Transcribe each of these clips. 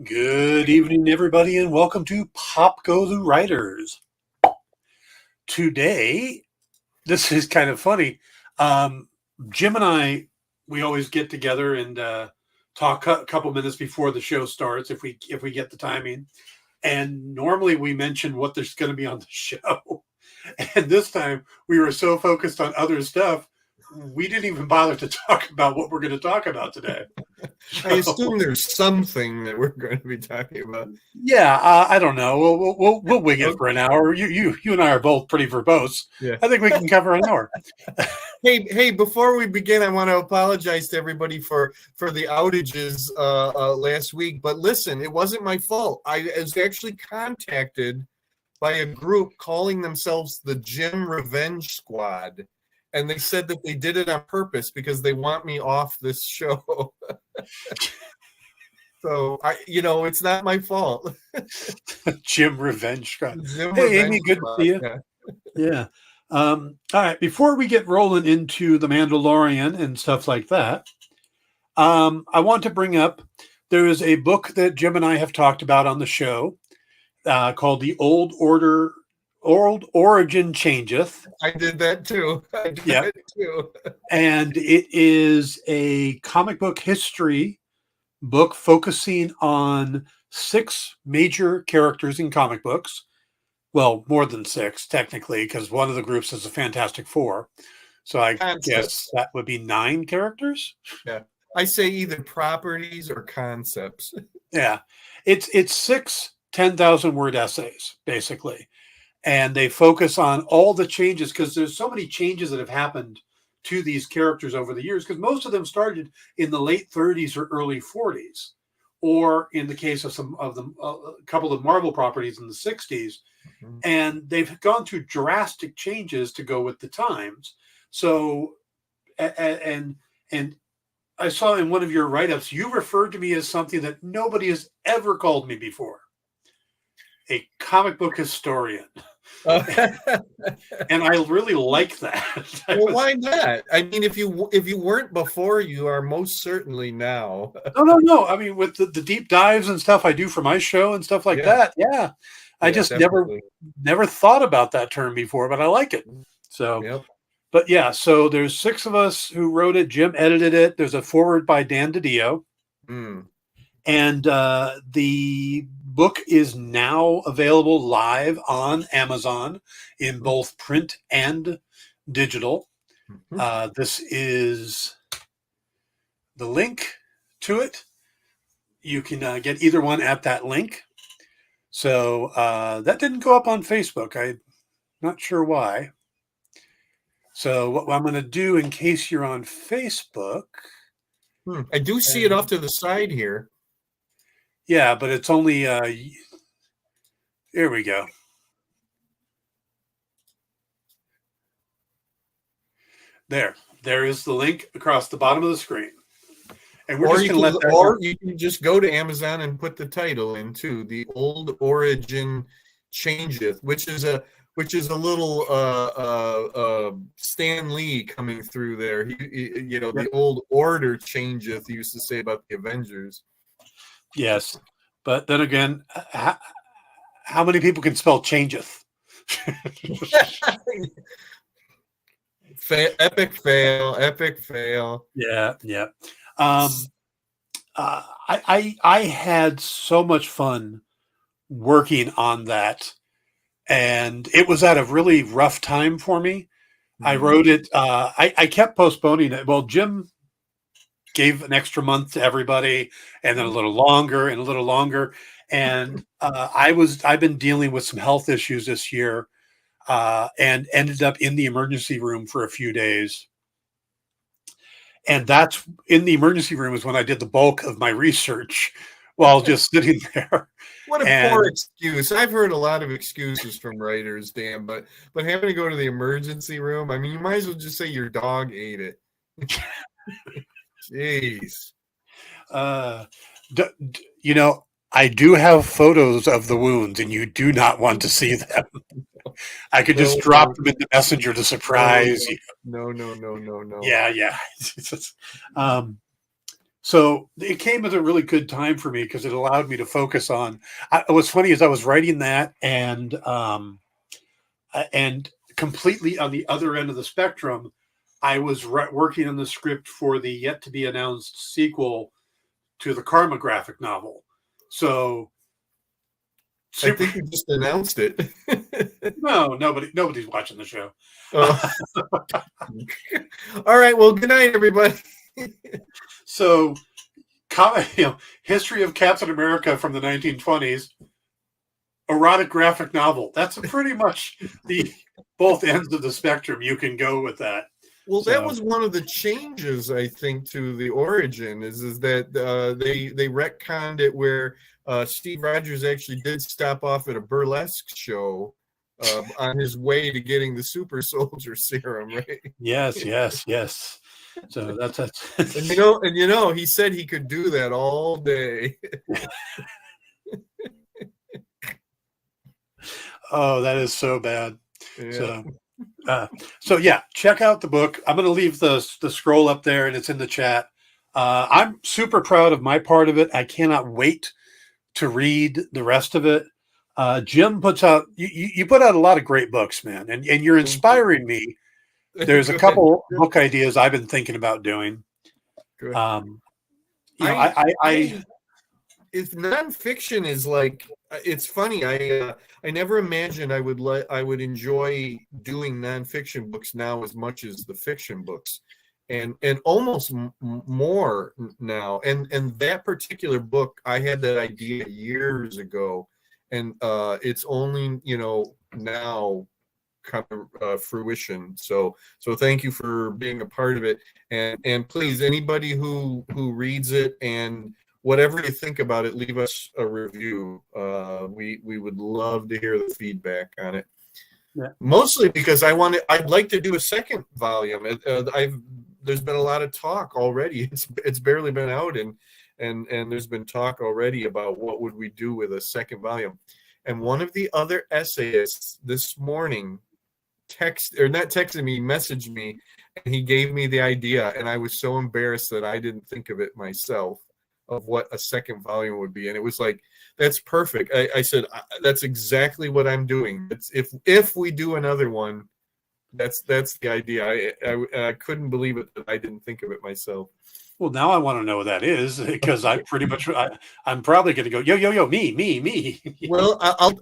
Good evening, everybody, and welcome to Pop Go the Writers. Today, this is kind of funny. Um, Jim and I, we always get together and talk a couple minutes before the show starts, if we get the timing. And normally we mention what there's going to be on the show. And this time we were so focused on other stuff, we didn't even bother to talk about what we're going to talk about today. I assume there's something that we're going to be talking about. Yeah, I don't know. We'll wing it for an hour. You and I are both pretty verbose. Yeah. I think we can cover an hour. Hey! Before we begin, I want to apologize to everybody for the outages last week. But listen, it wasn't my fault. I was actually contacted by a group calling themselves the Jim Revenge Squad, and they said that they did it on purpose because they want me off this show. So it's not my fault. Jim Revenge Squad. Jim Hey, Revenge Amy, good Squad, to see you. Yeah. All right. Before we get rolling into the Mandalorian and stuff like that, I want to bring up there is a book that Jim and I have talked about on the show called the Old Origin Changeth. I did that too. Yeah. And it is a comic book history book focusing on 6 major characters in comic books. Well, more than 6, technically, because one of the groups is the Fantastic Four. So I guess that would be 9 characters. Yeah. I say either properties or concepts. Yeah. It's 6 10,000-word essays, basically. And they focus on all the changes, because there's so many changes that have happened to these characters over the years, because most of them started in the late 30s or early 40s, or in the case of some of them, a couple of Marvel properties in the 60s. Mm-hmm. And they've gone through drastic changes to go with the times. So, and I saw in one of your write-ups, you referred to me as something that nobody has ever called me before, a comic book historian. And I really like that. Well, why not? I mean, if you weren't before, you are most certainly now. No. I mean, with the deep dives and stuff I do for my show and stuff like that. Yeah. I just never thought about that term before, but I like it. So, But yeah, so there's 6 of us who wrote it. Jim edited it. There's a foreword by Dan DiDio. And the book is now available live on Amazon in both print and digital. This is the link to it. You can get either one at that link. So that didn't go up on Facebook. I'm not sure why. So what I'm going to do, in case you're on Facebook. I do see it off to the side here. Yeah, but it's only, here we go. There is the link across the bottom of the screen. And we're just going to or you can just go to Amazon and put the title in too, The Old Origin Changeth, which is a little Stan Lee coming through there. The Old Order Changeth, he used to say about the Avengers. Yes, but then again, how many people can spell changeth? Epic fail. Yeah. I had so much fun working on that, and it was at a really rough time for me. I wrote it. I kept postponing it. Well, Jim gave an extra month to everybody, and then a little longer and a little longer. And I've been dealing with some health issues this year, and ended up in the emergency room for a few days. And that's in the emergency room is when I did the bulk of my research while just sitting there. What a poor excuse. I've heard a lot of excuses from writers, Dan, but having to go to the emergency room, I mean, you might as well just say your dog ate it. Jeez. I do have photos of the wounds, and you do not want to see them. I could just drop them in the messenger to surprise you. No. Yeah. So it came at a really good time for me because it allowed me to focus on. What's funny is I was writing that, and completely on the other end of the spectrum, I was working on the script for the yet to be announced sequel to the Karma graphic novel. So I think you just announced it. No, nobody's watching the show. All right. Well, good night, everybody. So, history of Captain America from the 1920s, erotic graphic novel. That's pretty much the both ends of the spectrum. You can go with that. Well, that was one of the changes, I think, to the origin is that they retconned it where Steve Rogers actually did stop off at a burlesque show on his way to getting the super soldier serum, right? Yes. So that's and you know, he said he could do that all day. Oh, that is so bad. Yeah. So yeah, check out the book. I'm going to leave the scroll up there, and it's in the chat. I'm super proud of my part of it. I cannot wait to read the rest of it. Jim puts out you put out a lot of great books, man, and you're inspiring me. There's a couple book ideas I've been thinking about doing. If nonfiction is like, it's funny. I never imagined I would enjoy doing nonfiction books now as much as the fiction books, and almost more now. And that particular book, I had that idea years ago, and it's only now come to fruition. So thank you for being a part of it, and please, anybody who reads it and whatever you think about it, leave us a review. We would love to hear the feedback on it. Yeah. Mostly because I'd like to do a second volume. There's been a lot of talk already. It's barely been out, and there's been talk already about what would we do with a second volume. And one of the other essayists this morning messaged me, and he gave me the idea, and I was so embarrassed that I didn't think of it myself, of what a second volume would be. And it was like, that's perfect. I said, that's exactly what I'm doing. It's, if we do another one, that's the idea. I couldn't believe it that I didn't think of it myself. Well, now I want to know what that is, because I'm probably going to go, yo, me. Well,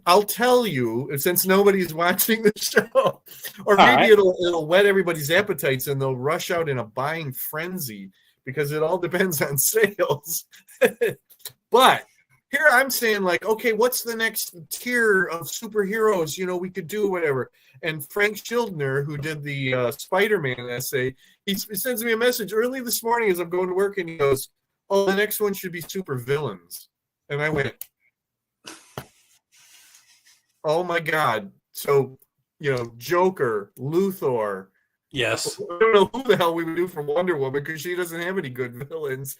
I'll tell you, since nobody's watching the show, or maybe it'll whet everybody's appetites and they'll rush out in a buying frenzy, because it all depends on sales. But here I'm saying, like, okay, what's the next tier of superheroes? We could do whatever. And Frank Schildner, who did the Spider-Man essay, he sends me a message early this morning as I'm going to work, and he goes, "Oh, the next one should be super villains." And I went, "Oh my God!" So, Joker, Luthor. Yes. I don't know who the hell we would do for Wonder Woman, because she doesn't have any good villains.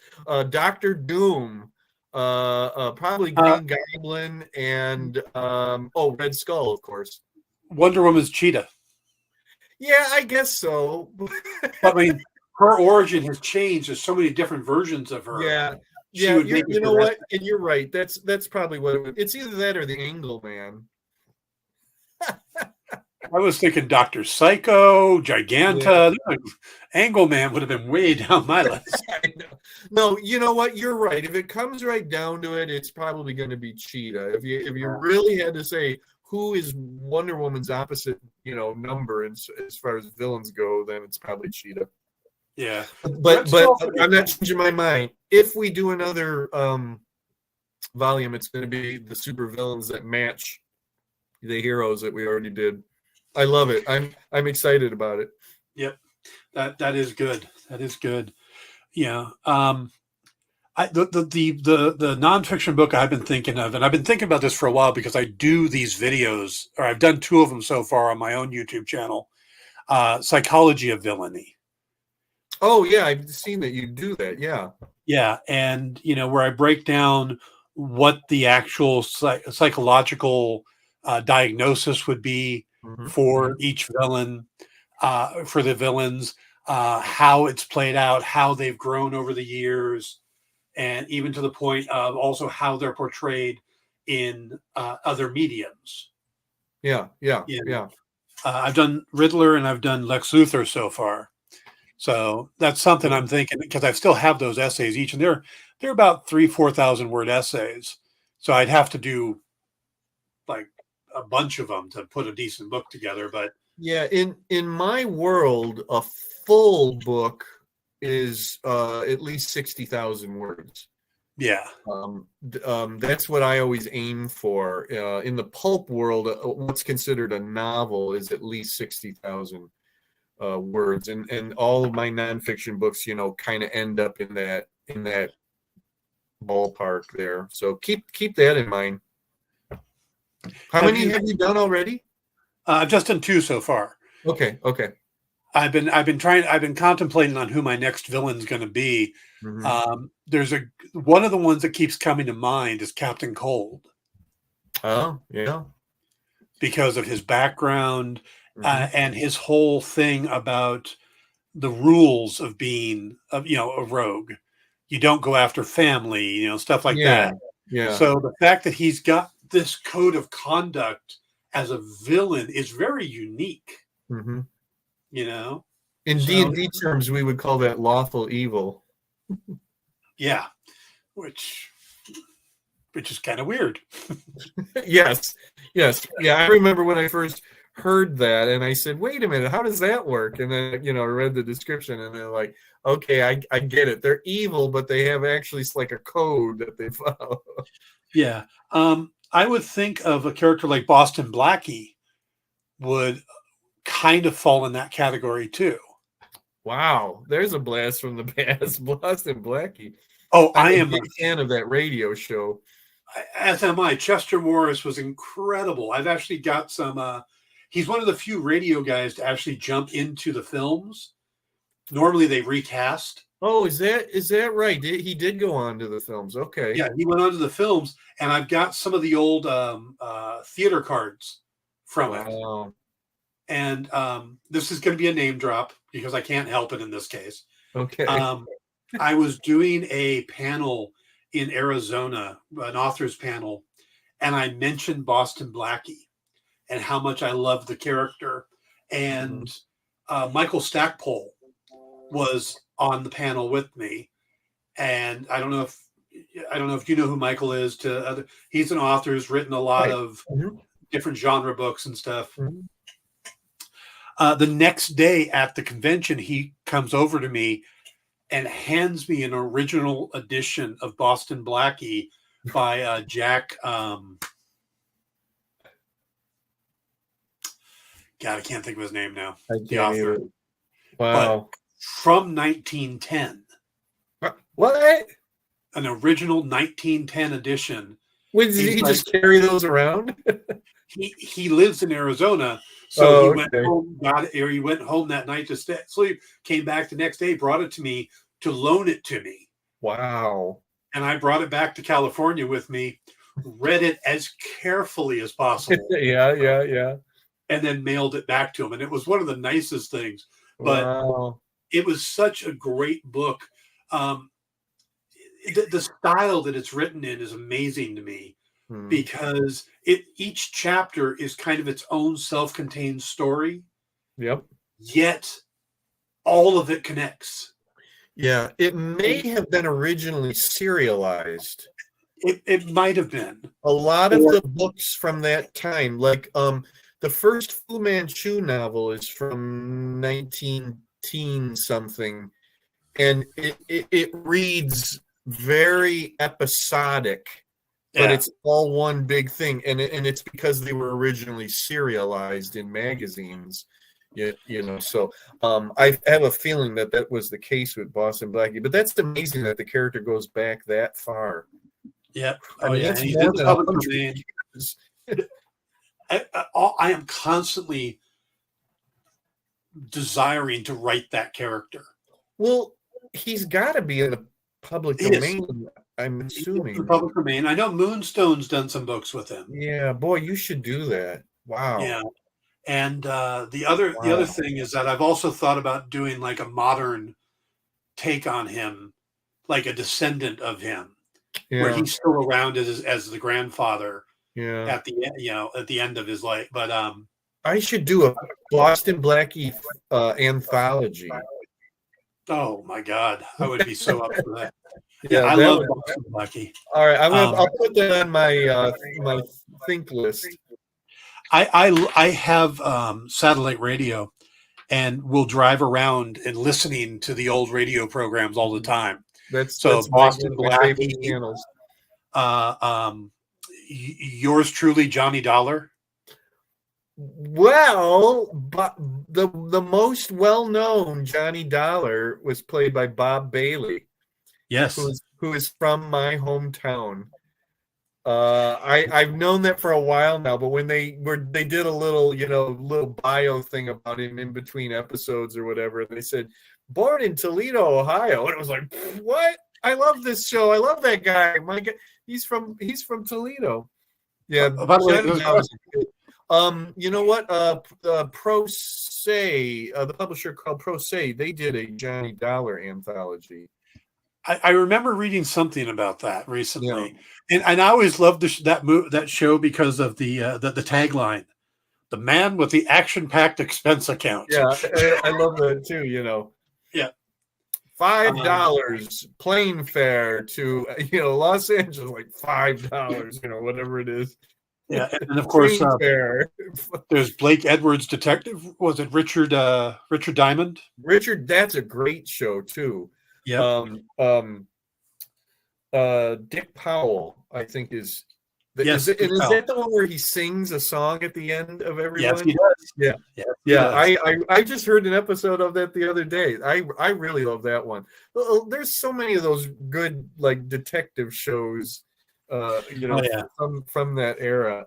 Dr. Doom, probably Green Goblin, and Red Skull, of course. Wonder Woman's Cheetah. Yeah, I guess so. I mean, her origin has changed. There's so many different versions of her. Yeah. You know what? And you're right. That's probably what it's either that or the Angle Man. I was thinking Dr. Psycho, Giganta. Yeah. Angle Man would have been way down my list. No, you know what? You're right. If it comes right down to it, it's probably going to be Cheetah. If you really had to say who is Wonder Woman's opposite, number as far as villains go, then it's probably Cheetah. Yeah. But I'm not changing my mind. If we do another volume, it's going to be the super villains that match the heroes that we already did. I love it. I'm excited about it. Yep. That is good. That is good. Yeah. The nonfiction book I've been thinking of, and I've been thinking about this for a while because I do these videos, or I've done 2 of them so far on my own YouTube channel, Psychology of Villainy. Oh yeah, I've seen that you do that. Yeah. Yeah. And, where I break down what the actual psychological diagnosis would be for each villain, for the villains, how it's played out, how they've grown over the years, and even to the point of also how they're portrayed in other mediums. Yeah. I've done Riddler and I've done Lex Luthor so far. So that's something I'm thinking, because I still have those essays each, and they're about 3,000-4,000 word essays. So I'd have to do like a bunch of them to put a decent book together. But yeah, in my world, a full book is at least 60,000 words. yeah, that's what I always aim for. In the pulp world, what's considered a novel is at least 60,000 words, and all of my nonfiction books, kind of end up in that ballpark there. So keep that in mind. How many have you done already? I've just done 2 so far. Okay. I've been contemplating on who my next villain's going to be. Mm-hmm. There's one of the ones that keeps coming to mind is Captain Cold. Oh, yeah. Because of his background, and his whole thing about the rules of being a rogue. You don't go after family, stuff like that. Yeah. So the fact that he's got this code of conduct as a villain is very unique. Mm-hmm. In D&D terms, we would call that lawful evil. Yeah, which is kind of weird. Yes. Yeah, I remember when I first heard that, and I said, "Wait a minute, how does that work?" And then I read the description, and they're like, "Okay, I get it. They're evil, but they have actually like a code that they follow." Yeah, I would think of a character like Boston Blackie would kind of fall in that category too. Wow, there's a blast from the past, Boston Blackie. Oh, I am a big fan of that radio show. As am I. Chester Morris was incredible. I've actually got some. He's one of the few radio guys to actually jump into the films. Normally they recast. Oh, is that right? He did go on to the films. Okay. Yeah, he went on to the films, and I've got some of the old theater cards from it. And this is going to be a name drop because I can't help it in this case. Okay. I was doing a panel in Arizona, an author's panel, and I mentioned Boston Blackie and how much I love the character. And Michael Stackpole was on the panel with me. And I don't know if you know who Michael is. He's an author who's written a lot of different genre books and stuff. The next day at the convention, he comes over to me and hands me an original edition of Boston Blackie by Jack. God, I can't think of his name now. The author. Wow. But from 1910. What? An original 1910 edition. Did he just carry those around? He lives in Arizona. So he went home, he went home that night to sleep, came back the next day, brought it to me to loan it to me. Wow. And I brought it back to California with me, read it as carefully as possible. Yeah. And then mailed it back to him. And it was one of the nicest things. But it was such a great book. The style that it's written in is amazing to me. Because each chapter is kind of its own self-contained story. Yep. Yet all of it connects. Yeah, it may have been originally serialized. It might have been. A lot of the books from that time, like the first Fu Manchu novel is from 1910 something, and it reads very episodic. But it's all one big thing, and it's because they were originally serialized in magazines, So I have a feeling that was the case with Boston Blackie. But that's amazing that the character goes back that far. Yeah, that's more than 100 years. I am constantly desiring to write that character. Well, he's got to be in the public domain. I'm assuming the public domain. I know Moonstone's done some books with him. Yeah, boy, you should do that. Wow. Yeah, and the other thing is that I've also thought about doing like a modern take on him, like a descendant of him, where Yeah. he's still around as the grandfather Yeah. at the at the end of his life. But I should do a Boston Blackie anthology. oh my God, I would be so up for that. Yeah, Yeah, I that love would. Boston Blackie. All right, I'll put that on my think list. I have satellite radio, and will drive around and listening to the old radio programs all the time. That's Boston one of my favorite Blackie, channels. Yours truly, Johnny Dollar. Well, but the most well-known Johnny Dollar was played by Bob Bailey. Yes, who is from my hometown. I've known that for a while now, but when they did a little bio thing about him in between episodes or whatever, they said born in Toledo, Ohio, and it was like, what? I love this show. I love that guy. My God, he's from Toledo. Yeah. By the way, you know what? Pro Se, the publisher called Pro Se, they did a Johnny Dollar anthology. I remember reading something about that recently, and I always loved that show because of the tagline, "The man with the action-packed expense account." Yeah, I love that too. Yeah, $5 plane fare to Los Angeles, like $5, whatever it is. Yeah, and of course, there's Blake Edwards' detective. Was it Richard Diamond? Richard, that's a great show too. Yeah. Dick Powell, I think is. Yes, is that the one where he sings a song at the end of every Yes, one? he does. Yeah. Does. I just heard an episode of that the other day. I really love that one. There's so many of those good like detective shows. From that era.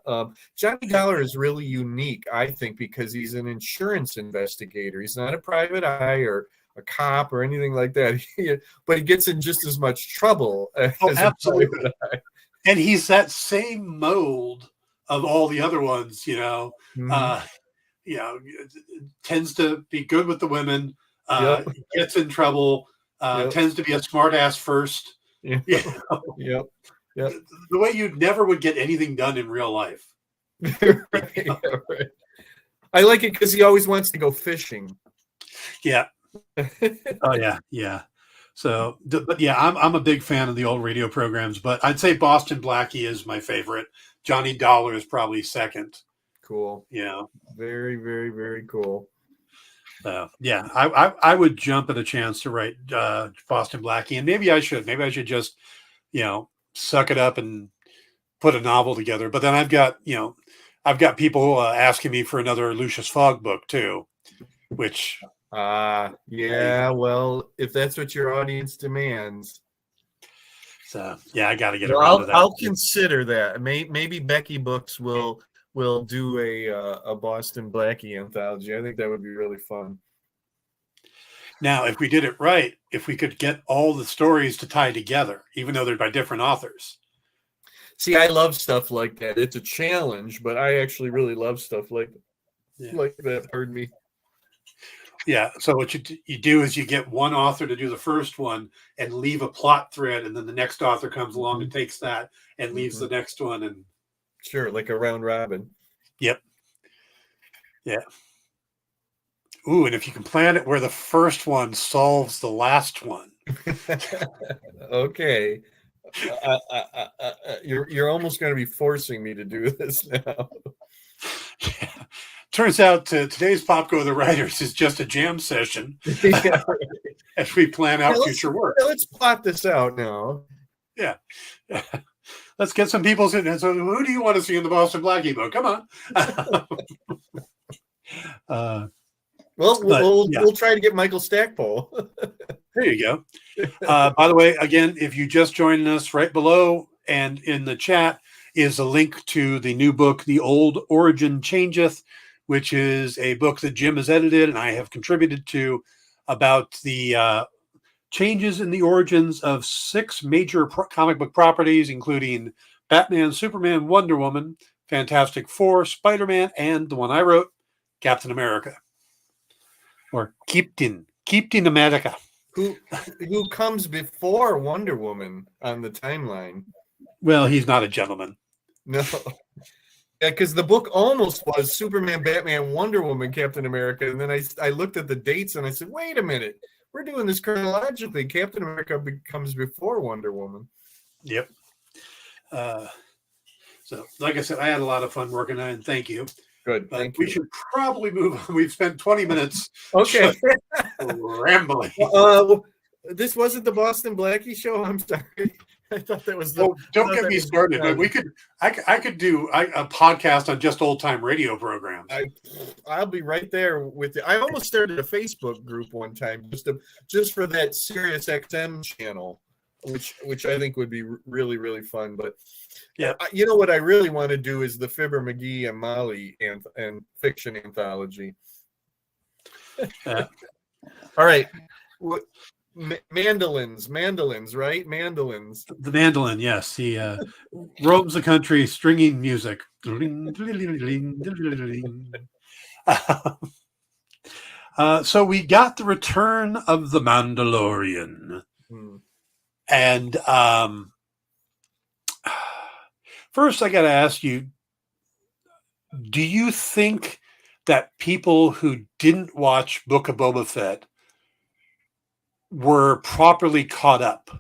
Johnny Dollar is really unique, I think, because he's an insurance investigator. He's not a private eye or a cop or anything like that. But he gets in just as much trouble as absolutely. a private eye. And he's that same mold of all the other ones, tends to be good with the women, gets in trouble, tends to be a smart ass first. Yep. The way you never would get anything done in real life. Right. I like it because he always wants to go fishing. Yeah. Oh yeah. So, but yeah, I'm a big fan of the old radio programs, but I'd say Boston Blackie is my favorite. Johnny Dollar is probably second. Cool. Yeah. Very, very, very cool. Yeah, I would jump at a chance to write Boston Blackie, and maybe I should just, suck it up and put a novel together. But then I've got people asking me for another Lucius Fogg book too, which. Well, if that's what your audience demands. So yeah, I got to get around to that. I'll consider that. Maybe Becky Books will do a Boston Blackie anthology. I think that would be really fun. Now, if we did it right, if we could get all the stories to tie together, even though they're by different authors. See, I love stuff like that. It's a challenge, but I actually really love stuff like that. Pardon me. Yeah. So what you do is you get one author to do the first one and leave a plot thread, and then the next author comes along and takes that and leaves the next one. And sure, like a round robin. Yep. Yeah. Ooh, and if you can plan it where the first one solves the last one. Okay. You're almost going to be forcing me to do this now. Yeah. Turns out today's Pop Go the Writers is just a jam session as we plan out future work. Let's plot this out now. Yeah. Let's get some people sitting. So who do you want to see in the Boston Blackie book? Come on. We'll try to get Michael Stackpole. There you go. By the way, again, if you just joined us, right below and in the chat is a link to the new book, The Old Origin Changeth, which is a book that Jim has edited and I have contributed to about the changes in the origins of 6 major comic book properties, including Batman, Superman, Wonder Woman, Fantastic Four, Spider-Man, and the one I wrote, Captain America. Or Captain America. Who comes before Wonder Woman on the timeline? Well, he's not a gentleman. No. Yeah, because the book almost was Superman, Batman, Wonder Woman, Captain America. And then I looked at the dates and I said, wait a minute. We're doing this chronologically. Captain America comes before Wonder Woman. Yep. So, like I said, I had a lot of fun working on it, and thank you. Good. Thank you. We should probably move on. We've spent 20 minutes okay. rambling. This wasn't the Boston Blackie show. I'm sorry. I thought that was the. Oh, don't get me started. But we could. I could do a podcast on just old time radio programs. I'll be right there with you. I almost started a Facebook group one time just for that Sirius XM channel, which I think would be really, really fun. But yeah, you know what I really want to do is the Fibber McGee and Molly and fiction anthology. All right. Mandolins, right? Mandolins. The mandolin, yes. He roams the country stringing music. So we got the return of the Mandalorian. And first I got to ask you, do you think that people who didn't watch Book of Boba Fett were properly caught up?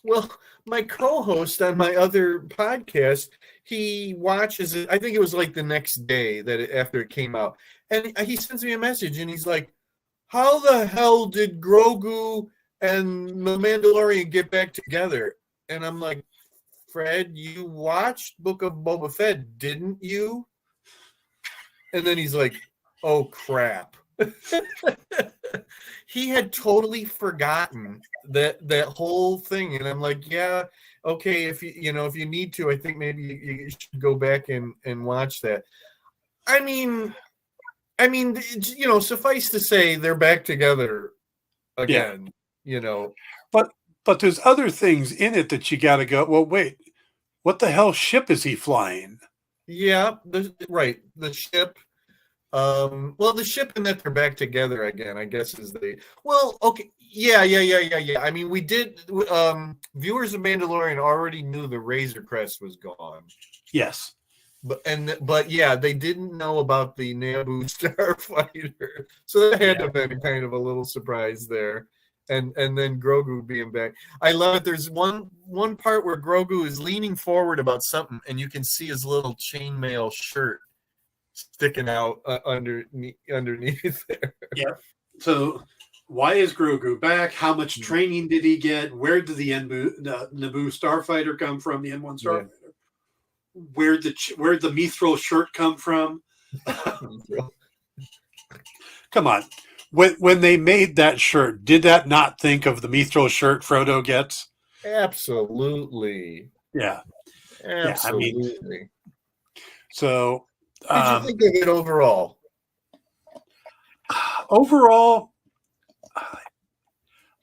Well, my co-host on my other podcast, he watches it. I think it was like the next day after it came out. And he sends me a message and he's like, how the hell did Grogu and the Mandalorian get back together? And I'm like, Fred, you watched Book of Boba Fett, didn't you? And then he's like, oh, crap. He had totally forgotten that whole thing, and I'm like, yeah, okay, if you need to, I think maybe you should go back and watch that. I mean, suffice to say, they're back together again. Yeah. But there's other things in it that you got to go, well, wait, what the hell ship is he flying? Yeah, the ship. The ship and that they're back together again, I guess is okay. Yeah. I mean, we did, viewers of Mandalorian already knew the Razor Crest was gone. Yes. But yeah, they didn't know about the Naboo starfighter. So that had to have been kind of a little surprise there. And then Grogu being back. I love it. There's one part where Grogu is leaning forward about something and you can see his little chainmail shirt sticking out underneath there. Yeah. So why is Grogu back? How much training did he get? Where did the Naboo starfighter come from? The N1 starfighter. Yeah. Where'd the Mithril shirt come from? Come on. When they made that shirt, did that not think of the Mithril shirt Frodo gets? Absolutely. Yeah. Absolutely. Yeah, I mean, so. What did you think of it overall? Overall,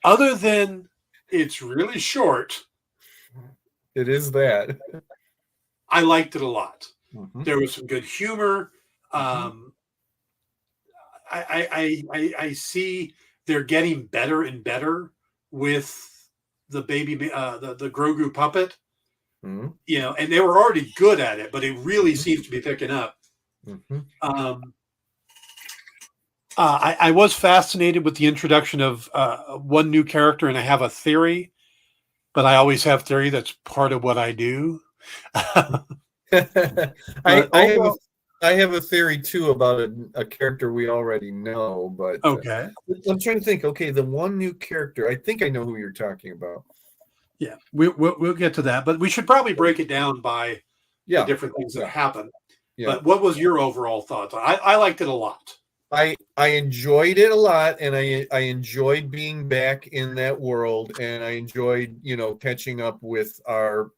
other than it's really short. It is that. I liked it a lot. Mm-hmm. There was some good humor. I see they're getting better and better with the baby, the Grogu puppet. Mm-hmm. And they were already good at it, but it really seems to be picking up. Mm-hmm. I was fascinated with the introduction of one new character, and I have a theory, but I always have theory. That's part of what I do. I have a theory too about a character we already know, but okay. I'm trying to think. Okay, the one new character. I think I know who you're talking about. Yeah, we'll get to that, but we should probably break it down by the different things that happen. Yeah. But what was your overall thoughts? I liked it a lot. I enjoyed it a lot, and I enjoyed being back in that world, and I enjoyed catching up with our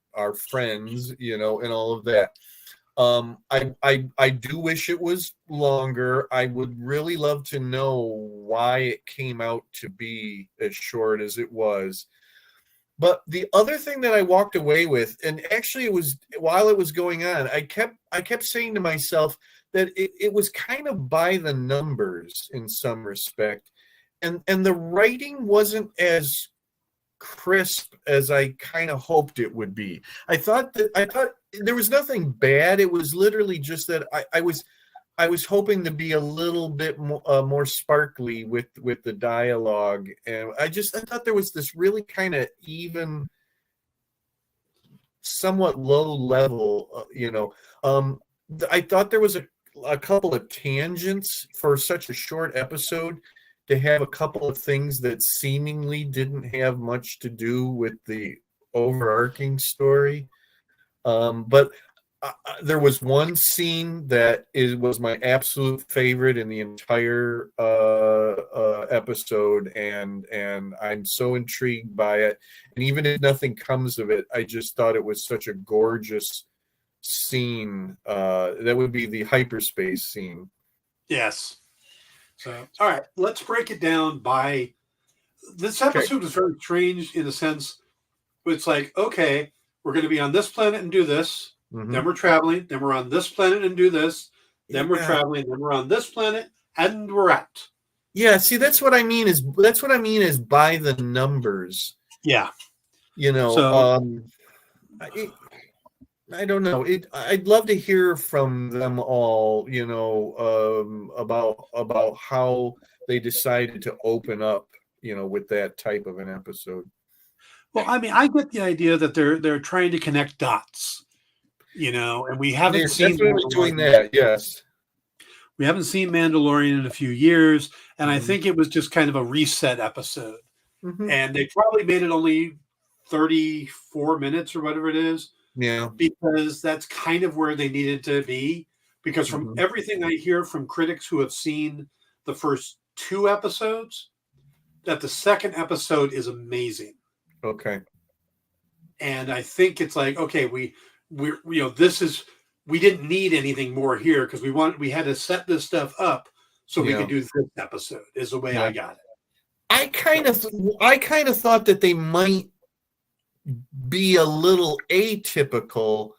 friends, and all of that. I do wish it was longer. I would really love to know why it came out to be as short as it was. But the other thing that I walked away with, and actually it was while it was going on, I kept saying to myself that it was kind of by the numbers in some respect. and the writing wasn't as crisp as I kind of hoped it would be. I thought there was nothing bad. It was literally just that I was hoping to be a little bit more sparkly with the dialogue, and I thought there was this really kind of even, somewhat low level, I thought there was a couple of tangents for such a short episode, to have a couple of things that seemingly didn't have much to do with the overarching story. But there was one scene that was my absolute favorite in the entire episode, and I'm so intrigued by it. And even if nothing comes of it, I just thought it was such a gorgeous scene. That would be the hyperspace scene. Yes. So, all right, let's break it down by. This episode was very strange in the sense, it's like, okay, we're going to be on this planet and do this. Mm-hmm. Then we're traveling. Then we're on this planet and do this. Then we're traveling. Then we're on this planet and we're out. Yeah, see, that's what I mean is by the numbers. Yeah, I don't know. I'd love to hear from them all, about how they decided to open up, with that type of an episode. Well, I mean, I get the idea that they're trying to connect dots, and we haven't seen doing that. Yes, we haven't seen Mandalorian in a few years, and I think it was just kind of a reset episode, and they probably made it only 34 minutes or whatever it is. Yeah, because that's kind of where they needed to be. Because from everything I hear from critics who have seen the first 2 episodes, that the second episode is amazing. Okay. And I think it's like, okay, we didn't need anything more here because we had to set this stuff up so we could do this episode. Is the way I got it. I kind of thought that they might be a little atypical,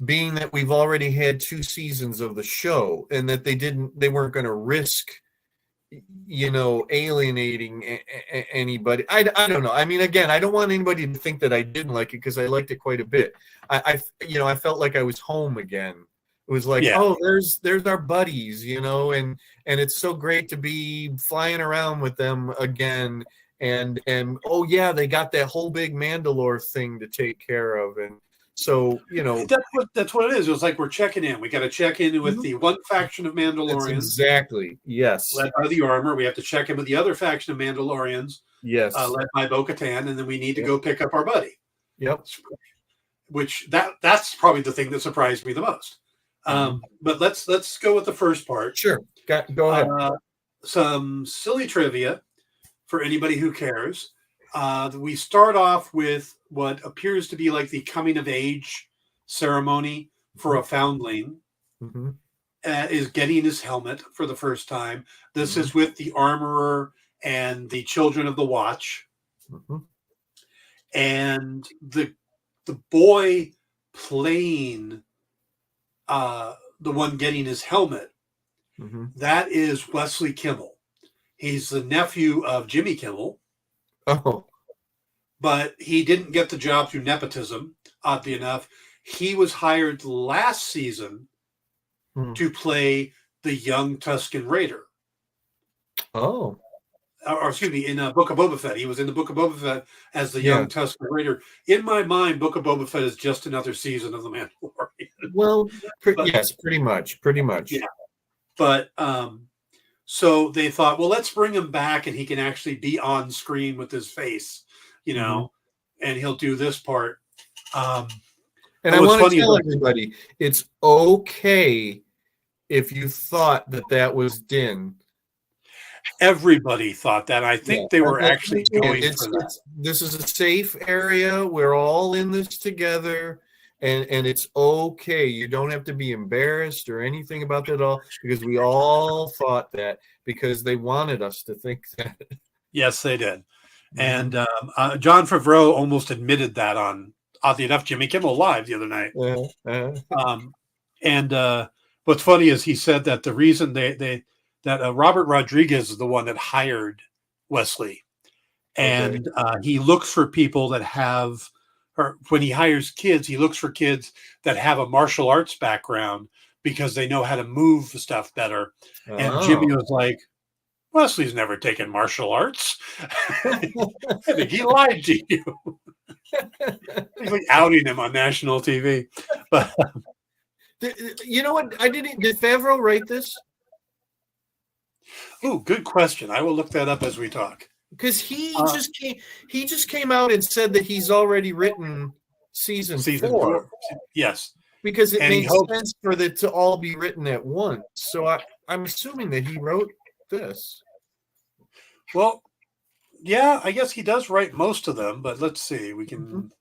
being that we've already had 2 seasons of the show, and that they weren't going to risk, alienating anybody. I don't know. I mean, again, I don't want anybody to think that I didn't like it, because I liked it quite a bit. I felt like I was home again. It was like, oh, there's our buddies, and it's so great to be flying around with them again. And oh yeah, they got that whole big Mandalore thing to take care of, and so that's what it is. It was like we're checking in. We got to check in with the one faction of Mandalorians. That's exactly, yes. Led by the armor. We have to check in with the other faction of Mandalorians. Yes. Led by Bo-Katan, and then we need to go pick up our buddy. Yep. Which that's probably the thing that surprised me the most. But let's go with the first part. Sure. Go ahead. Some silly trivia for anybody who cares. We start off with what appears to be like the coming of age ceremony for a foundling. Is getting his helmet for the first time. This is with the armorer and the children of the watch. And the boy playing the one getting his helmet, that is Wesley Kimmel. He's the nephew of Jimmy Kimmel. Oh. But he didn't get the job through nepotism, oddly enough. He was hired last season to play the young Tusken Raider. Oh. Or excuse me, in Book of Boba Fett. He was in the Book of Boba Fett as the young Tusken Raider. In my mind, Book of Boba Fett is just another season of The Mandalorian. Well, yes, pretty much. Yeah. But so they thought, well, let's bring him back and he can actually be on screen with his face, and he'll do this part. And I want to tell everybody, it's okay if you thought that was Din. Everybody thought that. I think they were actually going for that. This is a safe area. We're all in this together. And it's okay. You don't have to be embarrassed or anything about that at all, because we all thought that, because they wanted us to think that. Yes, they did. And Jon Favreau almost admitted that on, oddly enough, Jimmy Kimmel Live the other night. And what's funny is he said that the reason that Robert Rodriguez is the one that hired Wesley. And he looks for people that have, or when he hires kids, he looks for kids that have a martial arts background because they know how to move stuff better. And Jimmy was like, Wesley's never taken martial arts. I think he lied to you. He's like outing him on national TV. But you know what? Did Favreau write this? Oh, good question. I will look that up as we talk. Because he just came out and said that he's already written season 4. Yes. Because it makes sense for it to all be written at once. So I'm assuming that he wrote this. Well, yeah, I guess he does write most of them, but let's see. We can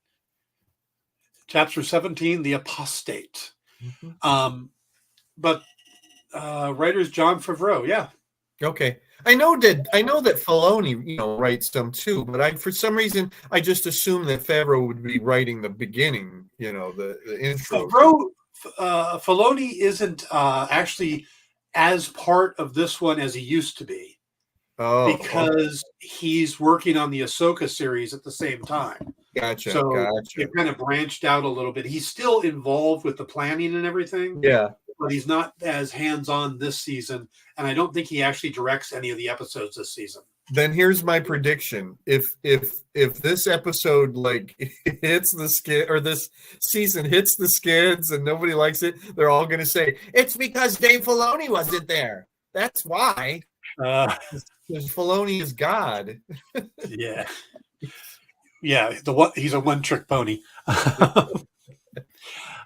Chapter 17, The Apostate. But writer's Jon Favreau, yeah. Okay. I know that Filoni, writes them too, but for some reason I just assumed that Favreau would be writing the beginning, the intro. Filoni isn't actually as part of this one as he used to be. Because he's working on the Ahsoka series at the same time. Gotcha. It kind of branched out a little bit. He's still involved with the planning and everything. Yeah. But he's not as hands-on this season, and I don't think he actually directs any of the episodes this season. Then here's my prediction: if this episode hits the skid, or this season hits the skids, and nobody likes it, they're all going to say it's because Dave Filoni wasn't there. That's why. Because Filoni is God. Yeah. He's a one-trick pony.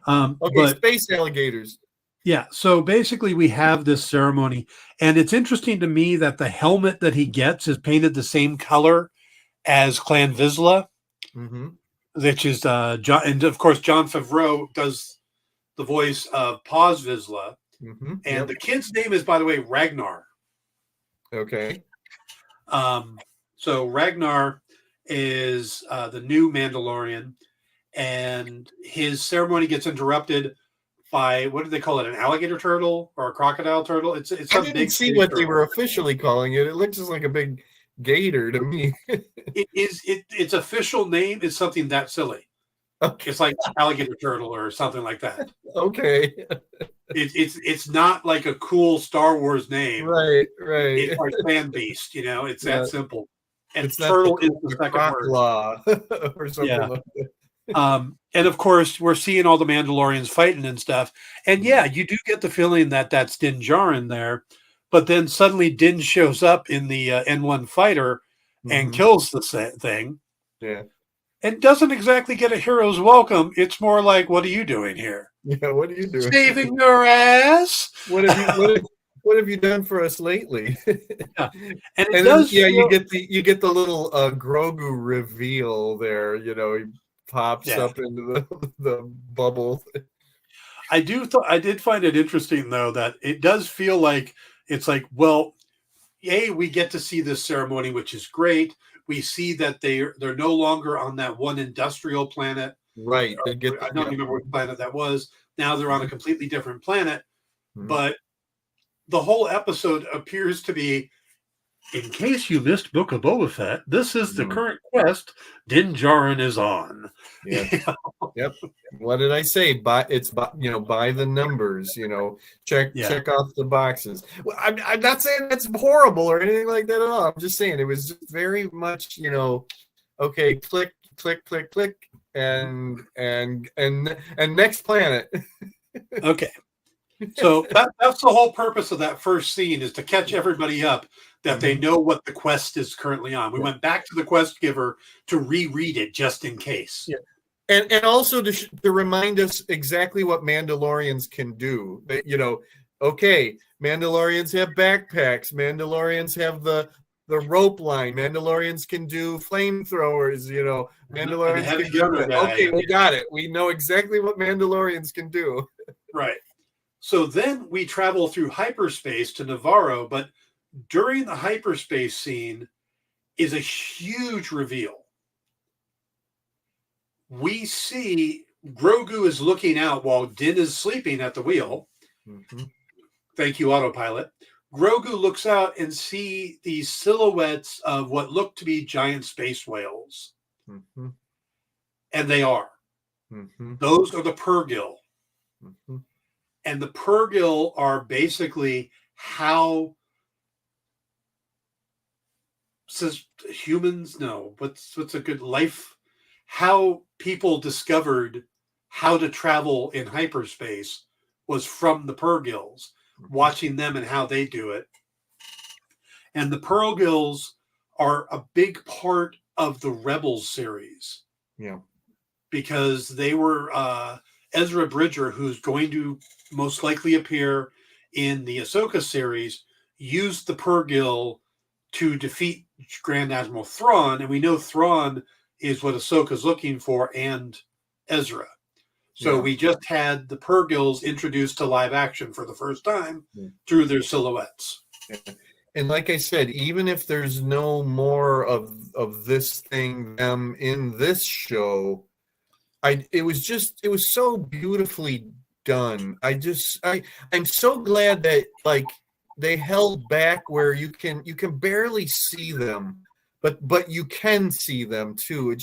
Space alligators. Yeah, so basically we have this ceremony, and it's interesting to me that the helmet that he gets is painted the same color as Clan Vizsla, which is John, and of course Jon Favreau does the voice of Paz Vizsla, and the kid's name is, by the way, Ragnar. Okay. So Ragnar is the new Mandalorian, and his ceremony gets interrupted by, what do they call it? An alligator turtle or a crocodile turtle? It's I didn't see what they were officially calling it. It looks just like a big gator to me. Its official name is something that silly. Okay. It's like alligator turtle or something like that. Okay. It's not like a cool Star Wars name. Right. It's like fan beast, it's that simple. And it's turtle is the second word. Or something like that. And of course, we're seeing all the Mandalorians fighting and stuff. And yeah, you do get the feeling that that's Din Djarin there. But then suddenly Din shows up in the N1 fighter and kills the thing. Yeah. And doesn't exactly get a hero's welcome. It's more like, what are you doing here? Yeah, what are you doing? Saving your ass? What have you done for us lately? Yeah. And you get the little Grogu reveal there, he pops up into the bubble. I did find it interesting though that it does feel like it's like, well, we get to see this ceremony, which is great. We see that they're no longer on that one industrial planet. Right. I don't remember what planet that was. Now they're on a completely different planet. But the whole episode appears to be, in case you missed Book of Boba Fett, this is the current quest Din Djarin is on. Yeah. Yep. What did I say? By the numbers. Check off the boxes. Well, I'm not saying that's horrible or anything like that at all. I'm just saying it was just very much, okay, click, click, click, click, and next planet. Okay. So that's the whole purpose of that first scene, is to catch everybody up that they know what the quest is currently on. We went back to the quest giver to reread it just in case. Yeah. And also to remind us exactly what Mandalorians can do. Okay, Mandalorians have backpacks. Mandalorians have the rope line. Mandalorians can do flamethrowers. Mandalorians can do it. Okay, we got it. We know exactly what Mandalorians can do. Right. So then we travel through hyperspace to Navarro, but during the hyperspace scene is a huge reveal. We see Grogu is looking out while Din is sleeping at the wheel. Thank you, autopilot. Grogu looks out and see these silhouettes of what look to be giant space whales. Mm-hmm. And they are. Mm-hmm. Those are the Purrgil. Mm-hmm. And the Purrgil are basically how says humans, no, what's a good life, how people discovered how to travel in hyperspace was from the Purrgils, watching them and how they do it. And the Purrgils are a big part of the Rebels series. Yeah. Because they were Ezra Bridger, who's going to most likely appear in the Ahsoka series, used the Purrgil to defeat Grand Admiral Thrawn, and we know Thrawn is what Ahsoka's looking for, and Ezra. So we just had the Purrgils introduced to live action for the first time through their silhouettes. Yeah. And like I said, even if there's no more of this thing in this show, it was so beautifully done. I'm so glad that like they held back where you can barely see them, but you can see them too.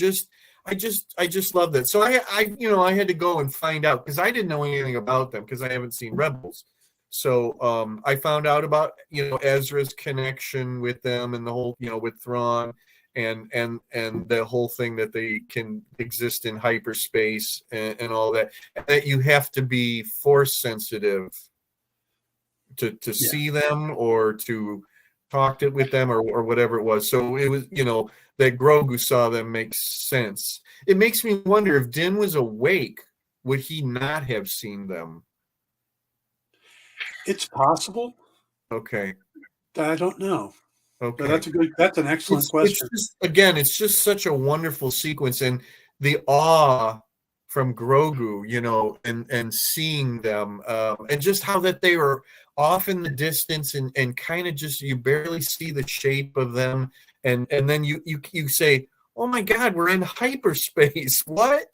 I just love that. So I had to go and find out because I didn't know anything about them because I haven't seen Rebels. So I found out about Ezra's connection with them and the whole with Thrawn and the whole thing that they can exist in hyperspace and all that, and that you have to be force sensitive to see them or to talk with them or whatever it was. So it was that Grogu saw them makes sense. It makes me wonder if Din was awake, would he not have seen them? It's possible. Okay. I don't know. Okay. That's an excellent question. It's just such a wonderful sequence, and the awe from Grogu, and seeing them, and just how that they were off in the distance and kind of just, you barely see the shape of them. And then you say, oh my God, we're in hyperspace. What?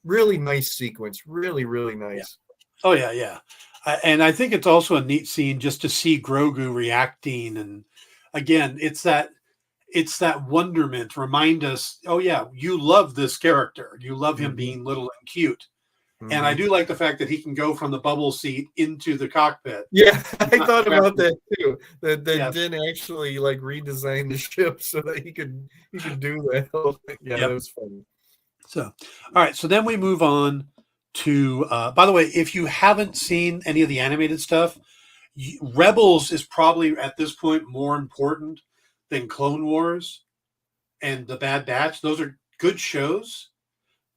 Really nice sequence. Really, really nice. Yeah. Oh yeah. Yeah. And I think it's also a neat scene just to see Grogu reacting. And again, it's that wonderment. Remind us, oh yeah, you love this character. You love him being little and cute. Mm-hmm. And I do like the fact that he can go from the bubble seat into the cockpit. Yeah, I thought about that too. That Din actually like redesigned the ship so that he could do that. That was funny. So, all right. So then we move on to, by the way, if you haven't seen any of the animated stuff, Rebels is probably at this point more important than Clone Wars and The Bad Batch. Those are good shows,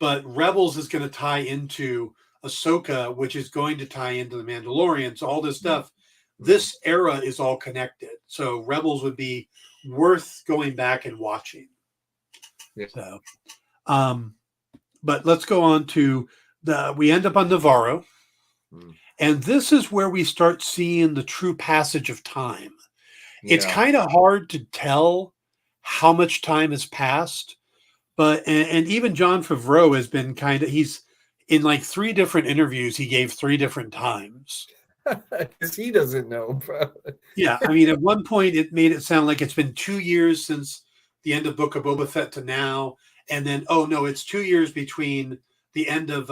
but Rebels is going to tie into Ahsoka, which is going to tie into The Mandalorian. So all this stuff, this era is all connected. So Rebels would be worth going back and watching. Yeah. So, but let's go on to we end up on Navarro. And this is where we start seeing the true passage of time. Yeah. It's kind of hard to tell how much time has passed, but and even Jon Favreau has been he's in like 3 different interviews. He gave 3 different times because he doesn't know. Yeah, I mean, at one point it made it sound like it's been 2 years since the end of Book of Boba Fett to now, and then oh no, it's 2 years between the end of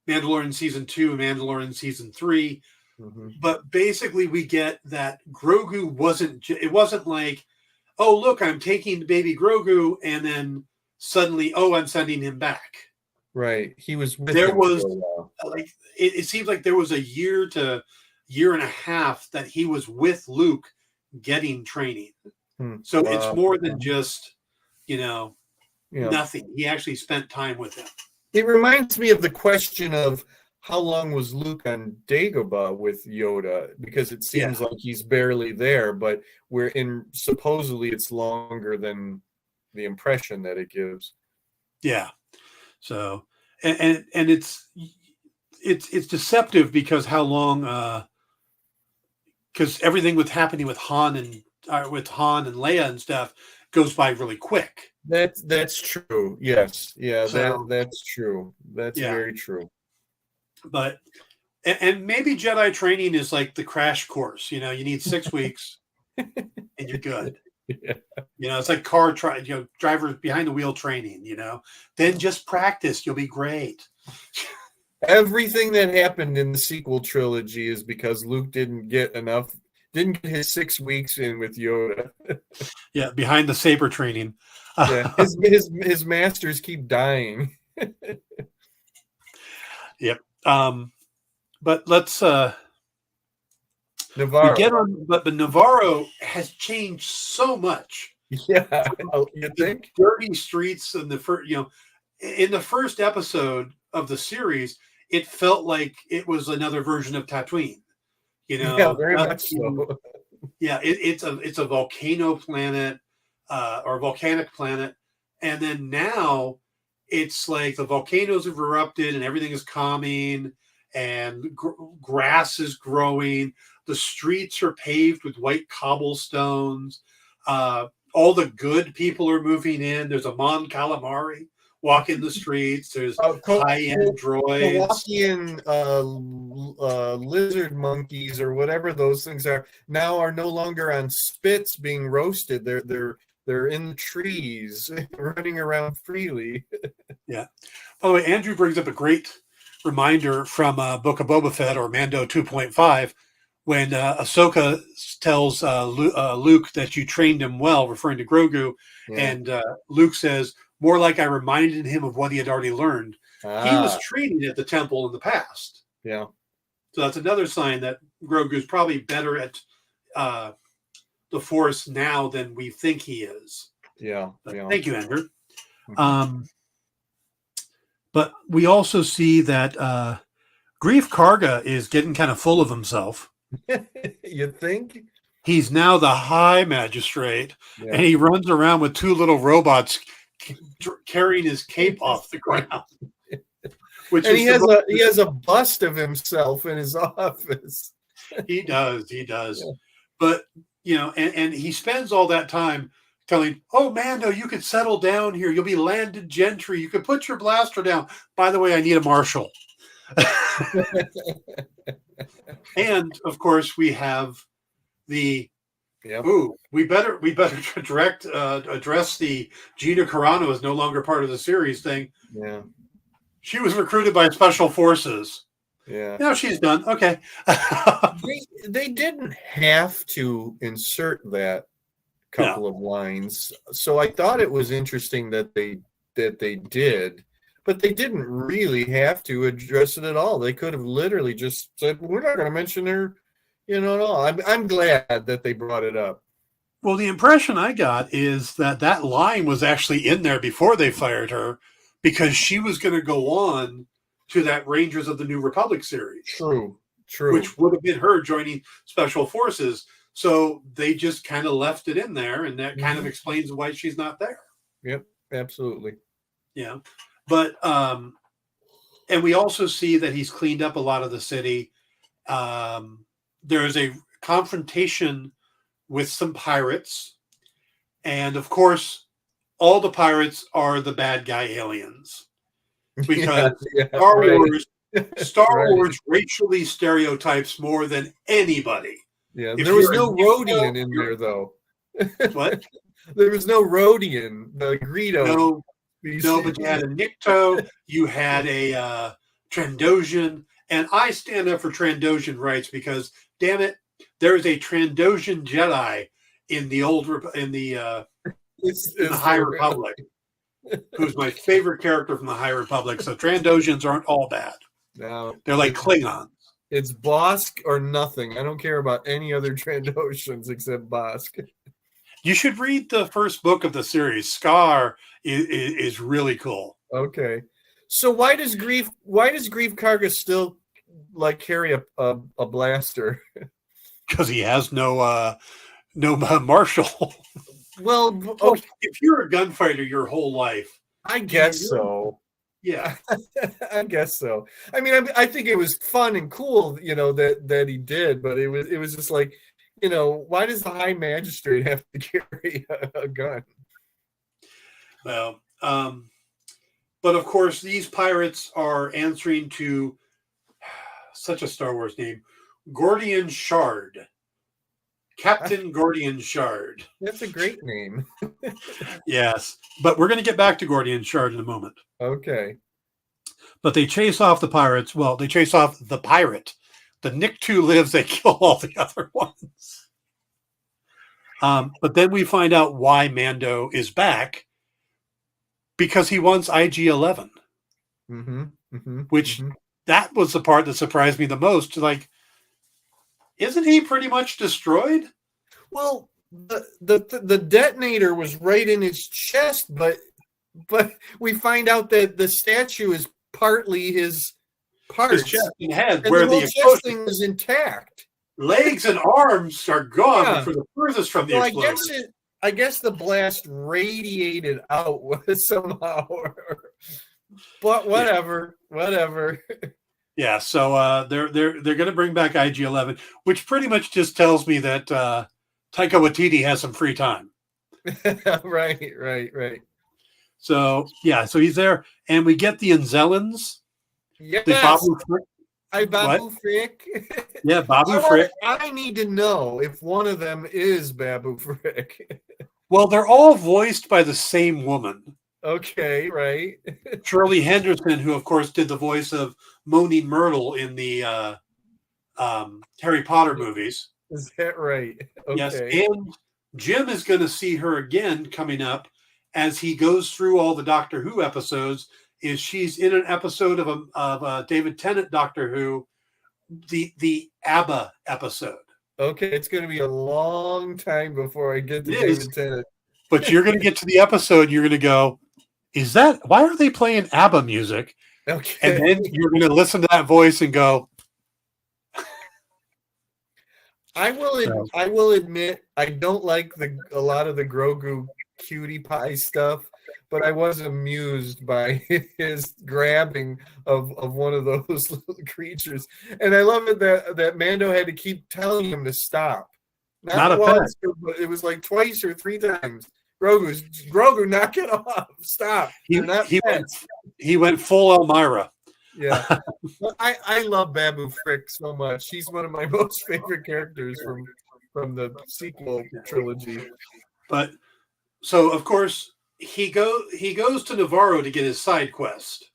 Mandalorian season 2 and Mandalorian season 3. Mm-hmm. But basically we get that Grogu it wasn't like, oh, look, I'm taking baby Grogu and then suddenly, oh, I'm sending him back. Right. He was with there was like, it seems like there was a year to year and a half that he was with Luke getting training. So it's more than just, nothing. He actually spent time with him. It reminds me of the question of how long was Luke on Dagobah with Yoda, because it seems like he's barely there, but supposedly it's longer than the impression that it gives. Yeah. So, and it's deceptive because how long, because everything was happening with Han and Leia and stuff goes by really quick. That's true. Yes. Yeah. So, that's true. That's very true. But And maybe Jedi training is like the crash course. You need 6 weeks and you're good. Yeah. It's like driver behind the wheel training, then just practice. You'll be great. Everything that happened in the sequel trilogy is because Luke didn't get his 6 weeks in with Yoda. Yeah. Behind the saber training. Yeah. His masters keep dying. Yep. But let's Navarro. We get on, but Navarro has changed so much. Yeah, you think? Dirty streets in the first, in the first episode of the series, it felt like it was another version of Tatooine. Yeah, very much so. Yeah, it's a volcano planet, or volcanic planet, and then now it's like the volcanoes have erupted and everything is calming, and grass is growing. The streets are paved with white cobblestones. All the good people are moving in. There's a Mon Calamari walking the streets. There's high-end droids. Kowakian lizard monkeys or whatever those things are now are no longer on spits being roasted. They're in the trees, running around freely. Yeah. By the way, Andrew brings up a great reminder from Book of Boba Fett, or Mando 2.5, when Ahsoka tells Luke that you trained him well, referring to Grogu, and Luke says, more like I reminded him of what he had already learned. He was training at the temple in the past. Yeah. So that's another sign that Grogu's probably better at the Force now than we think he is. Yeah. Thank you, Andrew. But we also see that Grief Karga is getting kind of full of himself. You think? He's now the High Magistrate, and he runs around with 2 little robots carrying his cape off the ground. He has a bust of himself in his office. He does. Yeah. But and he spends all that time telling, "Oh, Mando, you could settle down here. You'll be landed gentry. You could put your blaster down. By the way, I need a marshal." And of course, we have the we better address the Gina Carano is no longer part of the series thing. Yeah, she was recruited by Special Forces. Yeah, now she's done. Okay. they didn't have to insert that couple of lines, so I thought it was interesting that they did. But they didn't really have to address it at all. They could have literally just said, "We're not going to mention her," at all. I'm glad that they brought it up. Well, the impression I got is that line was actually in there before they fired her, because she was going to go on to that Rangers of the New Republic series. True. Which would have been her joining Special Forces. So they just kind of left it in there, and that kind of explains why she's not there. Yep, absolutely. Yeah. But and we also see that he's cleaned up a lot of the city. There is a confrontation with some pirates, and of course, all the pirates are the bad guy aliens, because Star Wars racially stereotypes more than anybody. Yeah, there was no Rhodian in there, though. What? There was no Rhodian. The Greedo. No, but you had a Nikto, you had a Trandoshan, and I stand up for Trandoshan rights because, damn it, there is a Trandoshan Jedi in the High Republic, who's my favorite character from the High Republic. So Trandoshans aren't all bad. No, they're like Klingons. It's Bosk or nothing. I don't care about any other Trandoshans except Bosk. You should read the first book of the series. Scar is really cool. Okay, so why does Grief Karga still carry a blaster? Because he has no marshal. Well, if you're a gunfighter your whole life, I guess so. Yeah, I guess so. I mean, I think it was fun and cool, that he did, but it was just like, why does the High Magistrate have to carry a gun? Well, but of course, these pirates are answering to such a Star Wars name. Gordian Shard. Captain Gordian Shard. That's a great name. Yes. But we're going to get back to Gordian Shard in a moment. Okay. But they chase off the pirates. Well, they chase off the pirate. The Nick-2 lives. They kill all the other ones. But then we find out why Mando is back. Because he wants IG-11. Which that was the part that surprised me the most. Like, isn't he pretty much destroyed? Well, the detonator was right in his chest, but we find out that the statue is partly his parts. His chest and head, and where the whole the chest thing was intact. Legs and arms are gone for the furthest from the explosion. I guess the blast radiated out somehow. But whatever. Yeah, so they're going to bring back IG-11, which pretty much just tells me that Taika Waititi has some free time. Right. So so he's there, and we get the Anzellans. Yes. Babu Frick. Yeah, Babu Frick. I need to know if one of them is Babu Frick. Well, they're all voiced by the same woman. Okay, right. Shirley Henderson, who of course did the voice of Moaning Myrtle in the Harry Potter movies. Is that right? Okay. Yes, and Jim is going to see her again coming up as he goes through all the Doctor Who episodes. She's in an episode of David Tennant Doctor Who, the ABBA episode. Okay, it's going to be a long time before I get to David Tennant. But you're going to get to the episode, you're going to go, why are they playing ABBA music? Okay. And then you're going to listen to that voice and go. I will admit I don't like a lot of the Grogu cutie pie stuff, but I was amused by his grabbing of one of those little creatures. And I love it that Mando had to keep telling him to stop. Not once, but it was like twice or three times. Grogu, knock it off. Stop. He went full Elmira. Yeah. I love Babu Frick so much. He's one of my most favorite characters from the sequel trilogy. But so of course he goes to Navarro to get his side quest.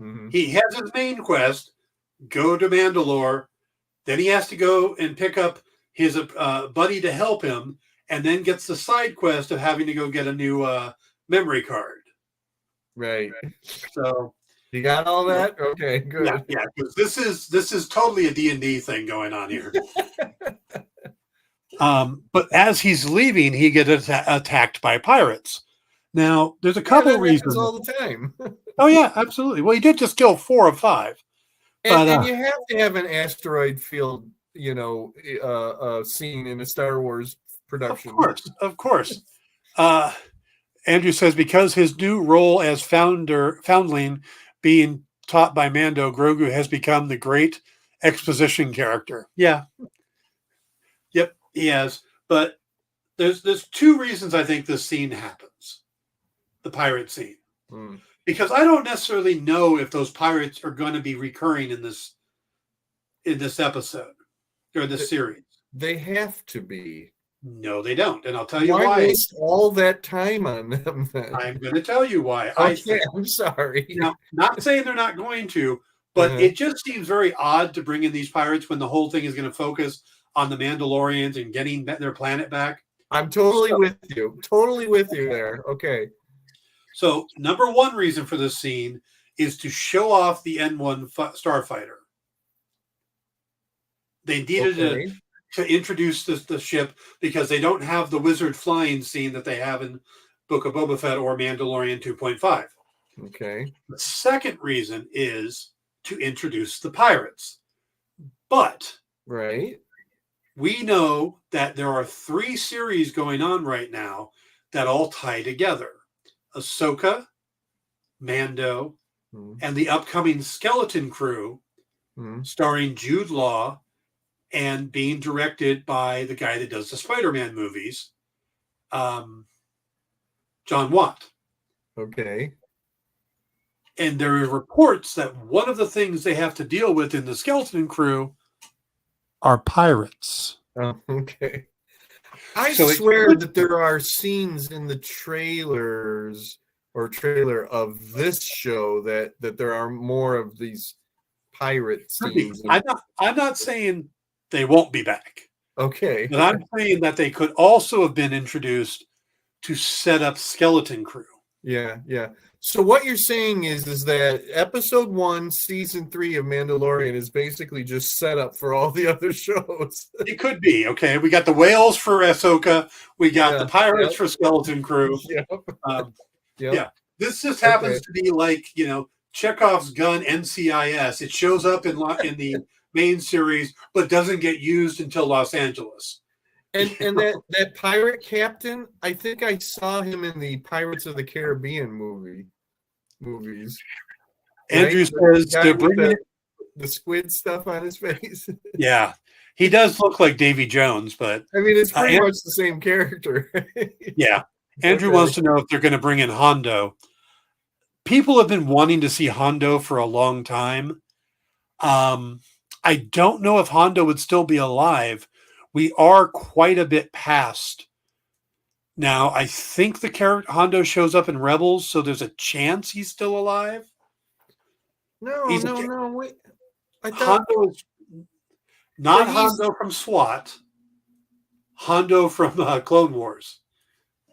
Mm-hmm. He has his main quest, go to Mandalore. Then he has to go and pick up his buddy to help him, and then gets the side quest of having to go get a new memory card. Right. So you got all that? Okay, good. Yeah. Because this is totally a D&D thing going on here. But as he's leaving, he gets attacked by pirates. Now, there's a couple reasons. All the time. Oh yeah, absolutely. Well, he did just kill 4 of 5. And you have to have an asteroid field, scene in a Star Wars production. Of course. Andrew says because his new role as foundling being taught by Mando, Grogu has become the great exposition character. Yeah. Yep, he has. But there's 2 reasons I think this scene happens. The pirate scene. Because I don't necessarily know if those pirates are going to be recurring in this episode or this series. They have to be. No, they don't, and I'll tell you why. Why waste all that time on them? Then? I'm going to tell you why. I'm sorry. Now, not saying they're not going to, but it just seems very odd to bring in these pirates when the whole thing is going to focus on the Mandalorians and getting their planet back. I'm totally with you. Totally with you there. Okay. So, number 1 reason for this scene is to show off the N1 starfighter. They needed to introduce the ship because they don't have the wizard flying scene that they have in Book of Boba Fett or Mandalorian 2.5. Okay. The second reason is to introduce the pirates. But we know that there are 3 series going on right now that all tie together. Ahsoka, Mando, and the upcoming Skeleton Crew, starring Jude Law and being directed by the guy that does the Spider-Man movies, John Watt. Okay. And there are reports that one of the things they have to deal with in the Skeleton Crew are pirates. Oh, okay. I swear that there are scenes in the trailers or trailer of this show that there are more of these pirate scenes. I'm not saying they won't be back. Okay. But I'm saying that they could also have been introduced to set up Skeleton Crew. Yeah, yeah. So what you're saying is that episode 1, season 3 of Mandalorian is basically just set up for all the other shows. It could be, okay. We got the whales for Ahsoka. We got the pirates for Skeleton Crew. Yeah. This just happens to be like, Chekhov's gun NCIS. It shows up in the main series, but doesn't get used until Los Angeles. And that pirate captain, I think I saw him in the Pirates of the Caribbean movies. Andrew says they're bringing the squid stuff on his face. Yeah, he does look like Davy Jones, but I mean, it's pretty much the same character. Yeah, Andrew wants to know if they're going to bring in Hondo. People have been wanting to see Hondo for a long time. I don't know if Hondo would still be alive. We are quite a bit past now. I think the character Hondo shows up in Rebels, so there's a chance he's still alive. No. Wait, I thought Hondo is not Hondo from SWAT. Hondo from Clone Wars.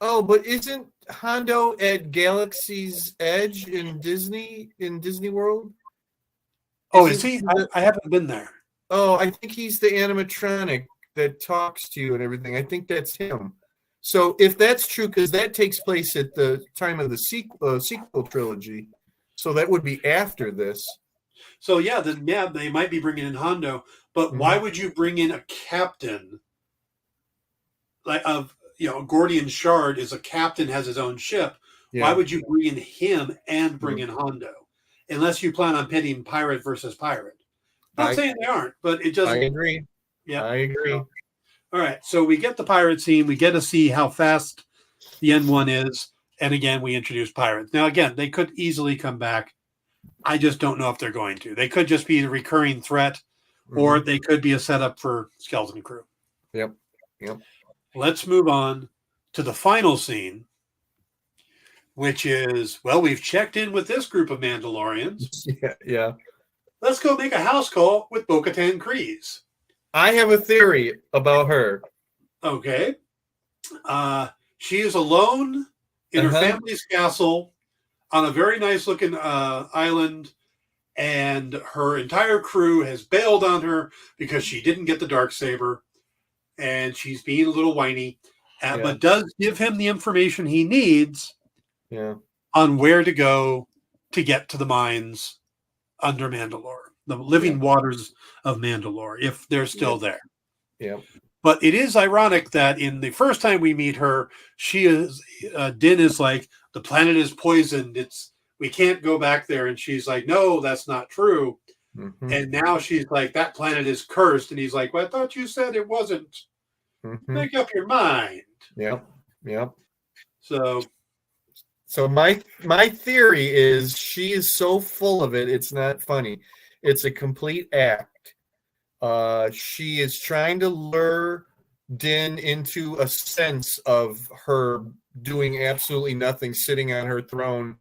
Oh, but isn't Hondo at Galaxy's Edge in Disney World? Oh, is he? I haven't been there. Oh, I think he's the animatronic that talks to you and everything. I think that's him. So if that's true, because that takes place at the time of the sequel trilogy, so that would be after this. So they might be bringing in Hondo, but why would you bring in a captain Gordian Shard is a captain, has his own ship. Yeah. Why would you bring in him and bring in Hondo? Unless you plan on pitting pirate versus pirate. I'm not saying they aren't, but it doesn't. I agree. Yeah, I agree. All right, so we get the pirate scene. We get to see how fast the N1 is, and again, we introduce pirates. Now, again, they could easily come back. I just don't know if they're going to. They could just be the recurring threat, or they could be a setup for Skeleton Crew. Yep. Let's move on to the final scene, which is, we've checked in with this group of Mandalorians. Yeah. Let's go make a house call with Bo-Katan Kryze. I have a theory about her. Okay. She is alone in her family's castle on a very nice-looking island, and her entire crew has bailed on her because she didn't get the Darksaber, and she's being a little whiny, but does give him the information he needs on where to go to get to the mines under Mandalore, the living waters of Mandalore, if they're still there. Yeah. But it is ironic that in the first time we meet her, Din is like, the planet is poisoned. We can't go back there. And she's like, no, that's not true. Mm-hmm. And now she's like, that planet is cursed. And he's like, well, I thought you said it wasn't. Mm-hmm. Make up your mind. Yep. So my theory is she is so full of it, it's not funny. It's a complete act. She is trying to lure Din into a sense of her doing absolutely nothing, sitting on her throne,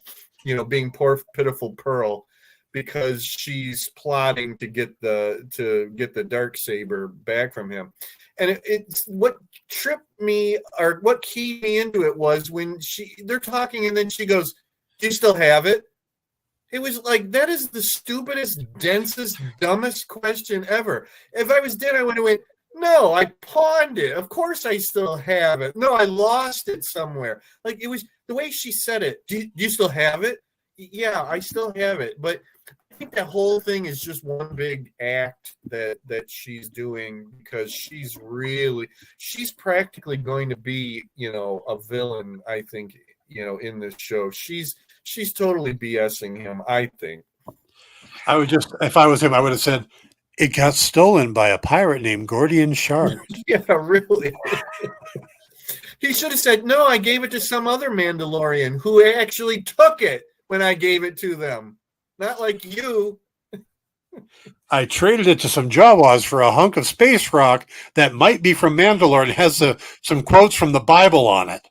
being poor pitiful Pearl, because she's plotting to get the Darksaber back from him. And it's what tripped me, or what keyed me into it, was when they're talking and then she goes, "Do you still have it?" It was like, that is the stupidest, densest, dumbest question ever. If I was Din, I would have went, "No, I pawned it. Of course I still have it. No, I lost it somewhere." Like, it was the way she said it. Do you still have it? Yeah, I still have it. But I think that whole thing is just one big act that she's doing, because she's practically going to be, a villain, I think, in this show. She's totally BSing him, I think. If I was him, I would have said, it got stolen by a pirate named Gordian Shard. Yeah, really. He should have said, "No, I gave it to some other Mandalorian who actually took it when I gave it to them." Not like you. I traded it to some Jawas for a hunk of space rock that might be from Mandalore and has some quotes from the Bible on it.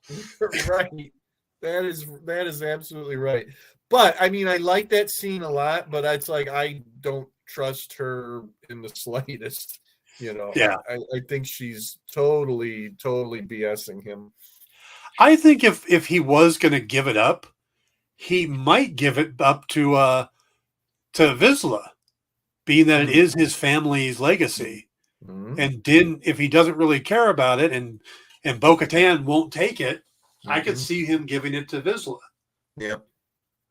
Right. That is absolutely right. But I mean, I like that scene a lot, but it's like I don't trust her in the slightest. Yeah. I think she's totally BSing him. I think if he was going to give it up, he might give it up to Vizsla, being that it is his family's legacy. Mm-hmm. And if he doesn't really care about it and Bo-Katan won't take it, I could see him giving it to Vizsla. Yeah.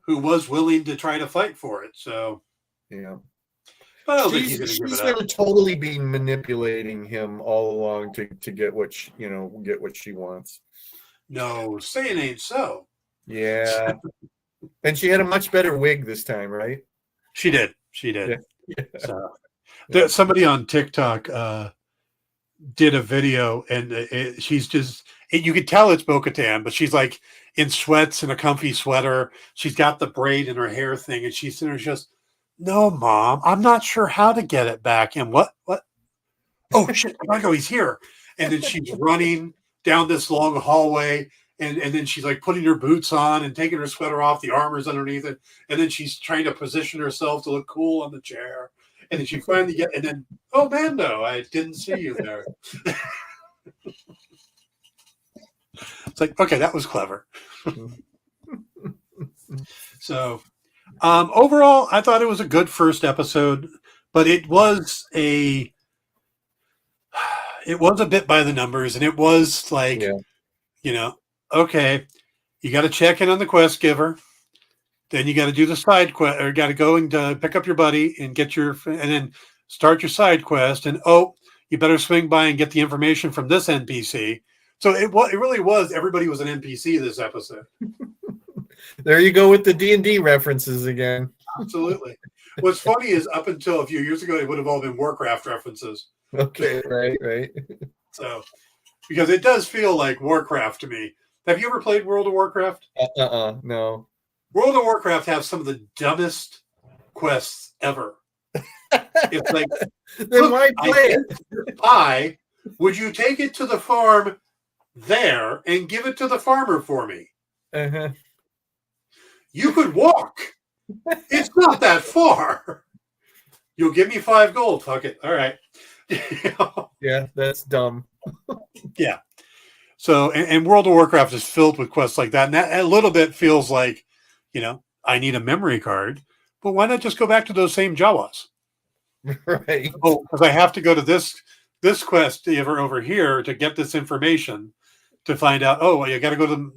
Who was willing to try to fight for it. So yeah. Well, she's going to totally be manipulating him all along to get what she wants. No, saying ain't so. Yeah. And she had a much better wig this time, right? She did. Yeah. So somebody on TikTok did a video, and she's just you could tell it's Bo-Katan, but she's like in sweats and a comfy sweater. She's got the braid in her hair thing, and she's sitting there just, no, Mom, I'm not sure how to get it back. And what? Oh shit! I go, he's here. And then she's running down this long hallway, and then she's like putting her boots on and taking her sweater off. The armor's underneath it, and then she's trying to position herself to look cool on the chair. And then she finally and then, oh, Mando, I didn't see you there. It's like, okay, that was clever. So, overall, I thought it was a good first episode, but it was a bit by the numbers, and it was like, okay, you got to check in on the quest giver. Then you got to do the side quest, or got to go and pick up your buddy and and then start your side quest. And you better swing by and get the information from this NPC. So it really was. Everybody was an NPC this episode. There you go with the D&D references again. Absolutely. What's funny is up until a few years ago, it would have all been Warcraft references. Okay, right. So, because it does feel like Warcraft to me. Have you ever played World of Warcraft? No. World of Warcraft has some of the dumbest quests ever. It's like, then why play it? Would you take it to the farm there and give it to the farmer for me? Uh-huh. You could walk. It's not that far. You'll give me 5 gold. Fuck it. All right. Yeah, that's dumb. Yeah. So, and World of Warcraft is filled with quests like that. And that a little bit feels like, I need a memory card, but why not just go back to those same Jawas? Right. Oh, because I have to go to this quest over here to get this information to find out, you got to go to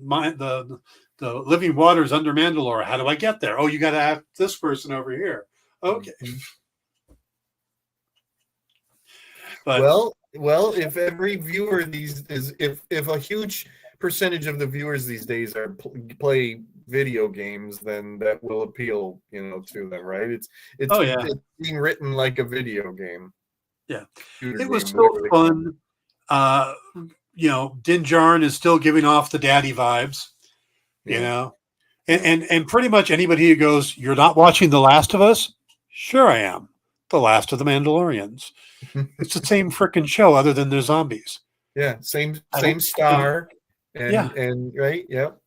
the living waters under Mandalore. How do I get there? Oh, you got to ask this person over here. Okay. But, well, if every viewer if a huge percentage of the viewers these days are play video games, then that will appeal, to them, right? It's being written like a video game. Yeah, it was still fun. Din Djarin is still giving off the daddy vibes, and pretty much anybody who goes, "You're not watching The Last of Us?" Sure, I am. The Last of the Mandalorians. It's the same freaking show, other than there's zombies. Yeah, same star, and right, yep.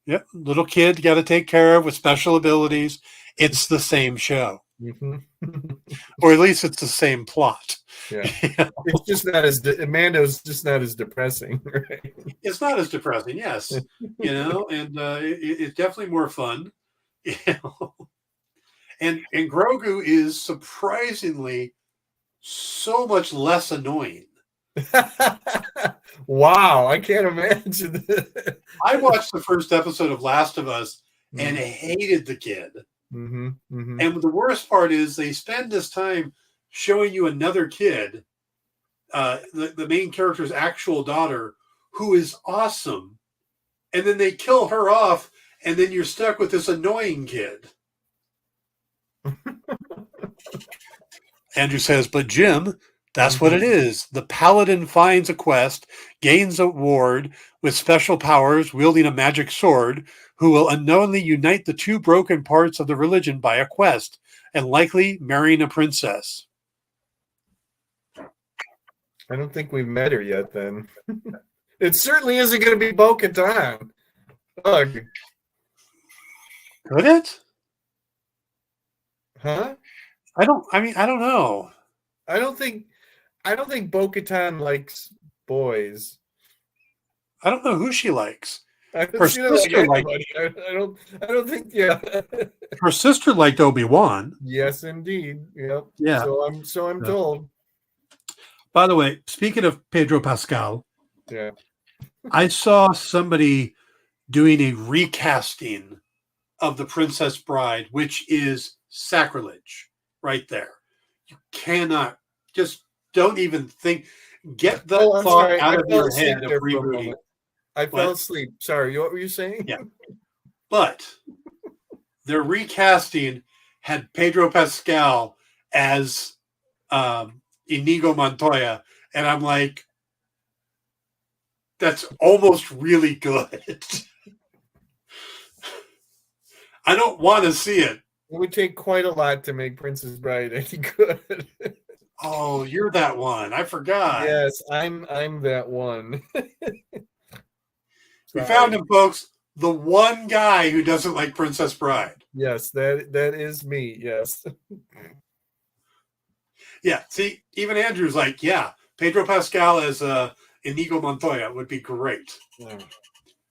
Yep, little kid got to take care of with special abilities. It's the same show, or at least it's the same plot. Yeah, it's just not as Mando's just not as depressing. Right? It's not as depressing, yes, and it's definitely more fun. And Grogu is surprisingly so much less annoying. Wow, I can't imagine. I watched the first episode of Last of Us and hated the kid. And the worst part is they spend this time showing you another kid, the main character's actual daughter, who is awesome. And then they kill her off, and then you're stuck with this annoying kid. Andrew says, but Jim, That's what it is. The paladin finds a quest, gains a ward with special powers, wielding a magic sword, who will unknowingly unite the two broken parts of the religion by a quest, and likely marrying a princess. I don't think we've met her yet, then. It certainly isn't going to be Bo-Katan. Ugh. Could it? Huh? I don't know. I don't think Bo-Katan likes boys. I don't know who she likes. Her sister I don't think. Yeah. Her sister liked Obi-Wan. Yes, indeed. Yep. Yeah. So I'm told. By the way, speaking of Pedro Pascal, yeah, I saw somebody doing a recasting of The Princess Bride, which is sacrilege right there. You cannot, just don't even think. Get the thought out of your head of rebooting. I fell asleep. Sorry, what were you saying? Yeah. But their recasting had Pedro Pascal as Inigo Montoya, and I'm like, that's almost really good. I don't want to see it. It would take quite a lot to make Princess Bride any good. Oh, you're that one. I forgot. Yes, I'm that one. We found him, folks. The one guy who doesn't like Princess Bride. Yes, that is me. Yes. Yeah. See, even Andrew's like, yeah, Pedro Pascal as Inigo Montoya would be great. Yeah.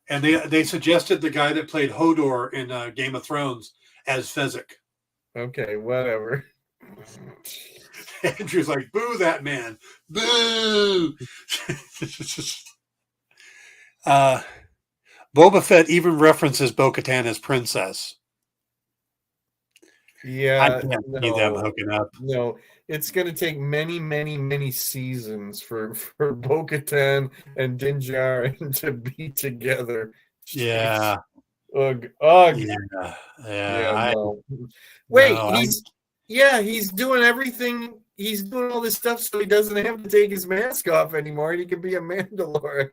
And they suggested the guy that played Hodor in Game of Thrones as Fezzik. Okay, whatever. Andrew's like, boo that man. Boo. Boba Fett even references Bo-Katan as princess. Yeah. I can't see them hooking up. No, it's going to take many, many, many seasons for Bo-Katan and Din Djarin to be together. Yeah. Ugh. Yeah. No. Wait, he's doing everything. He's doing all this stuff so he doesn't have to take his mask off anymore, and he can be a Mandalorian.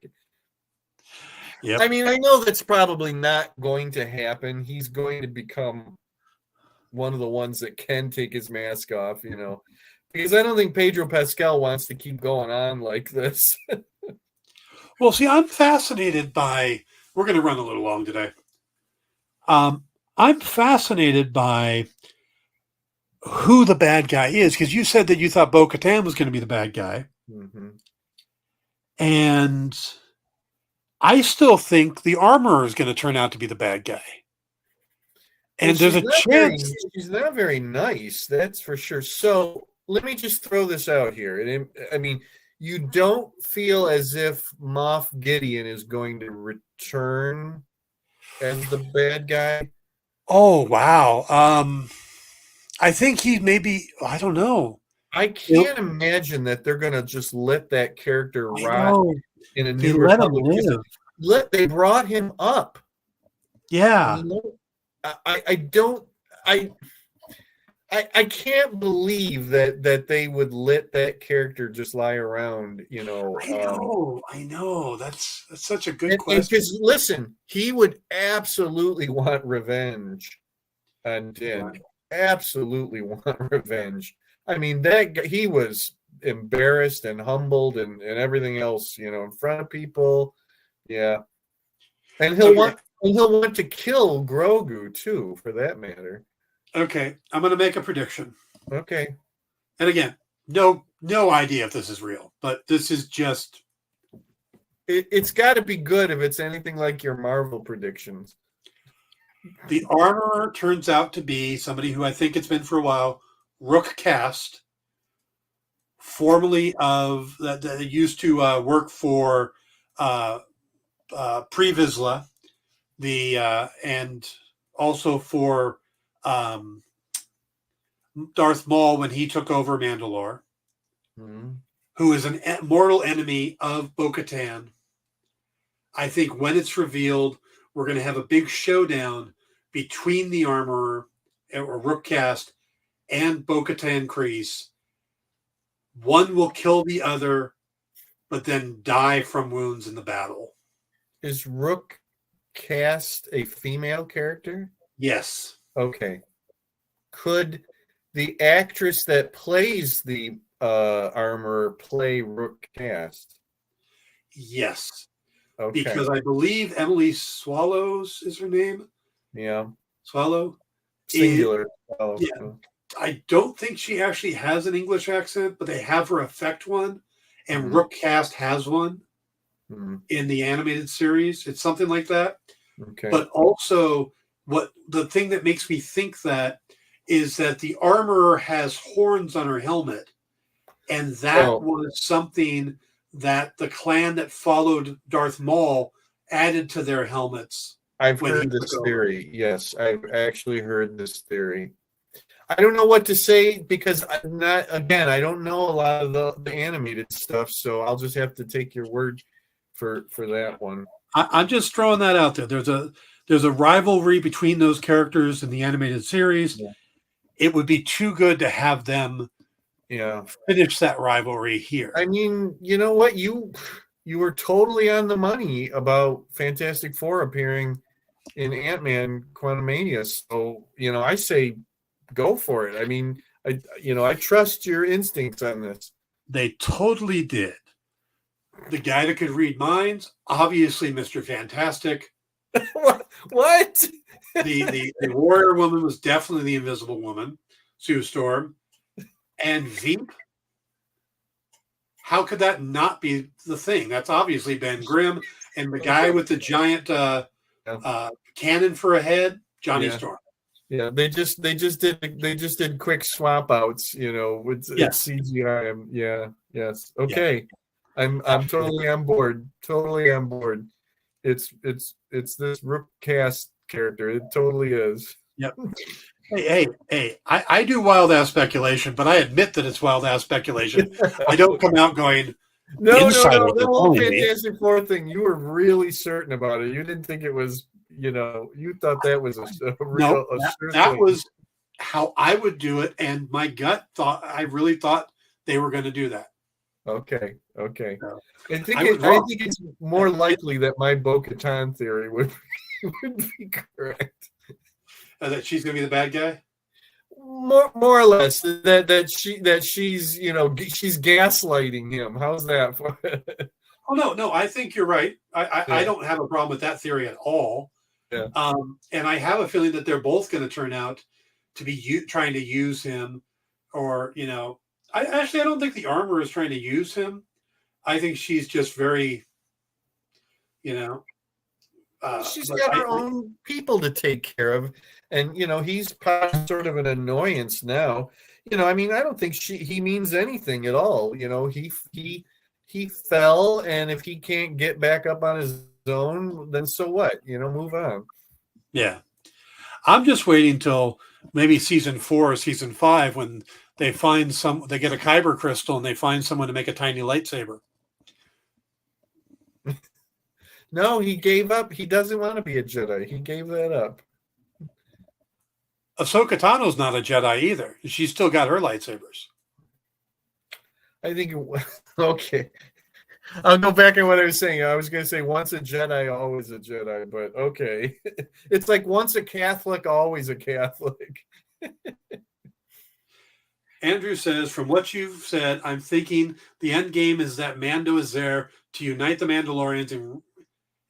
Yep. I mean, I know that's probably not going to happen. He's going to become one of the ones that can take his mask off, because I don't think Pedro Pascal wants to keep going on like this. Well, see, I'm fascinated by. We're going to run a little long today. I'm fascinated by who the bad guy is, because you said that you thought Bo-Katan was going to be the bad guy. Mm-hmm. And I still think the armorer is going to turn out to be the bad guy. And there's a chance. She's not very nice, that's for sure. So let me just throw this out here. I mean, you don't feel as if Moff Gideon is going to return as the bad guy? Oh, wow. I think he maybe, I don't know. I can't imagine that they're going to just let that character rot in a new Republic. They brought him up. Yeah. I can't believe that they would let that character just lie around, I know. That's such a good question. Because listen, he would absolutely want revenge on Din. Right. Absolutely want revenge. I mean, he was embarrassed and humbled and everything else, in front of people. Yeah. And he'll want to kill Grogu too, for that matter. Okay, I'm going to make a prediction. Okay. And again, no idea if this is real, but this is just. It's got to be good if it's anything like your Marvel predictions. The armorer turns out to be somebody who I think it's been for a while, Rook Cast, formerly of that used to work for Pre Vizsla, and also for Darth Maul when he took over Mandalore, who is an mortal enemy of Bo-Katan. I think when it's revealed, we're going to have a big showdown between the armorer or Rookcast and Bo-Katan Kryze. One will kill the other, but then die from wounds in the battle. Is Rook cast a female character? Yes. Okay. Could the actress that plays the armorer play Rook cast? Yes. Okay. Because I believe Emily Swallows is her name. Yeah. Swallow. Singular. Yeah. I don't think she actually has an English accent, but they have her affect one, and Rook Cast has one in the animated series. It's something like that. Okay. But also, what the thing that makes me think that is that the armorer has horns on her helmet, and that was something that the clan that followed Darth Maul added to their helmets. I've heard this theory. Yes, I've actually heard this theory. I don't know what to say because I don't know a lot of the animated stuff, so I'll just have to take your word for that one. I'm just throwing that out there. There's a rivalry between those characters in the animated series. Yeah. It would be too good to have them finish that rivalry here. I mean, you know what? You were totally on the money about Fantastic Four appearing in Ant-Man Quantumania. So, I say go for it. I mean, I trust your instincts on this. They totally did. The guy that could read minds, obviously Mr. Fantastic. What? The warrior woman was definitely the Invisible Woman, Sue Storm. And Veep. How could that not be the thing? That's obviously Ben Grimm. And the guy with the giant cannon for a head, Johnny Storm. Yeah, they just did quick swap outs, with CGI. Yes. Okay. Yeah. I'm totally on board. Totally on board. It's this Rook cast character. It totally is. Yep. Hey, I do wild ass speculation, but I admit that it's wild ass speculation. I don't come out going, no. The whole Fantastic Four thing, you were really certain about it. You didn't think it was, you thought that was a real. That was how I would do it, and my gut I really thought they were going to do that. Okay. So, I think it's more likely that my Bo-Katan theory would be correct. That she's going to be the bad guy? More or less. That she's she's gaslighting him. How's that? No. I think you're right. I don't have a problem with that theory at all. Yeah. And I have a feeling that they're both going to turn out to be trying to use him, or I don't think the armor is trying to use him. I think she's just very, she's got her own people to take care of, and he's probably sort of an annoyance now. I mean, I don't think he means anything at all. He fell, and if he can't get back up on his own, then so what? Move on. Yeah, I'm just waiting till maybe season 4 or season 5 when they get a Kyber crystal and they find someone to make a tiny lightsaber. No, he gave up. He doesn't want to be a Jedi. He gave that up. Ahsoka Tano's not a Jedi either. She's still got her lightsabers. I think, okay. I'll go back on what I was saying. I was going to say once a Jedi, always a Jedi, but okay. It's like once a Catholic, always a Catholic. Andrew says, from what you've said, I'm thinking the end game is that Mando is there to unite the Mandalorians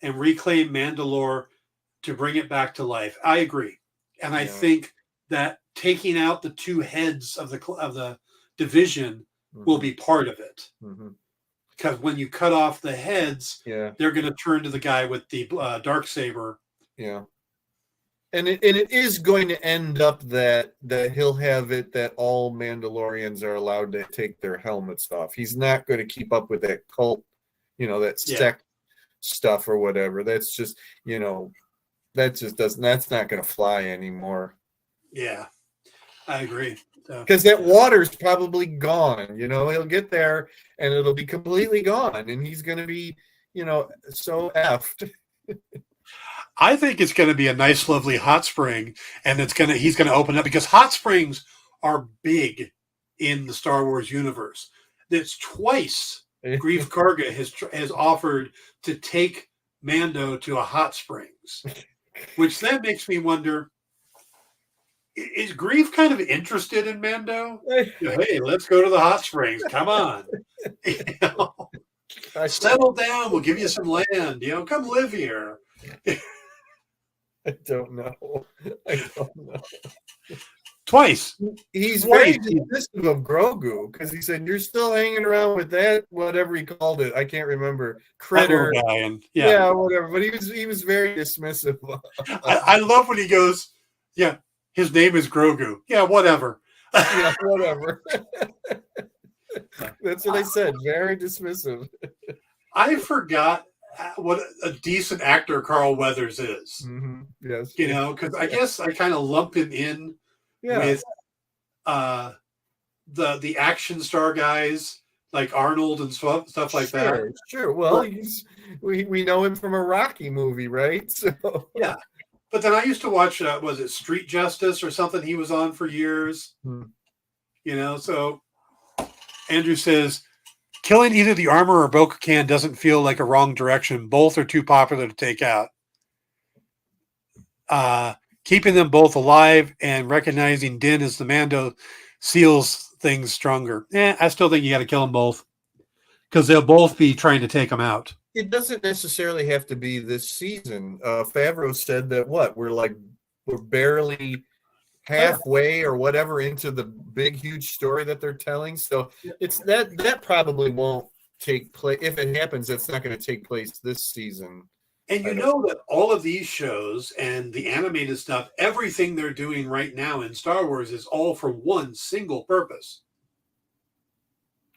and reclaim Mandalore to bring it back to life. I agree. And I think that taking out the two heads of the division will be part of it. Because when you cut off the heads, they're going to turn to the guy with the Darksaber. Yeah. And it is going to end up that he'll have it that all Mandalorians are allowed to take their helmets off. He's not going to keep up with that cult, that sect stuff or whatever. That's just, that's not going to fly anymore. Yeah, I agree. Because that water's probably gone. He'll get there and it'll be completely gone, and he's going to be, so effed. I think it's going to be a nice, lovely hot spring, and he's going to open up because hot springs are big in the Star Wars universe. that's twice Grief Karga has offered to take Mando to a hot springs, which then makes me wonder, is Grief kind of interested in Mando? Hey, let's go to the hot springs. Come on. Settle down. We'll give you some land. Come live here. I don't know. Twice. He's very dismissive of Grogu because he said, "You're still hanging around with that, whatever he called it. I can't remember. Critter guy." And, yeah, whatever. But he was very dismissive. I love when he goes, "Yeah, his name is Grogu. Yeah, whatever." Yeah, whatever. That's what I said. Very dismissive. I forgot what a decent actor Carl Weathers is. Mm-hmm. Yes. Because I guess I kind of lump him in with the action star guys like Arnold and stuff like that. Sure. Well, we know him from a Rocky movie, right? So yeah. But then I used to watch, was it Street Justice or something he was on for years? So Andrew says, killing either the armor or Bo-Katan doesn't feel like a wrong direction. Both are too popular to take out. Keeping them both alive and recognizing Din as the Mando seals things stronger. I still think you got to kill them both because they'll both be trying to take them out. It doesn't necessarily have to be this season. Favreau said that we're barely halfway or whatever into the big, huge story that they're telling. So it's that probably won't take place. If it happens, it's not going to take place this season. And that all of these shows and the animated stuff, everything they're doing right now in Star Wars is all for one single purpose.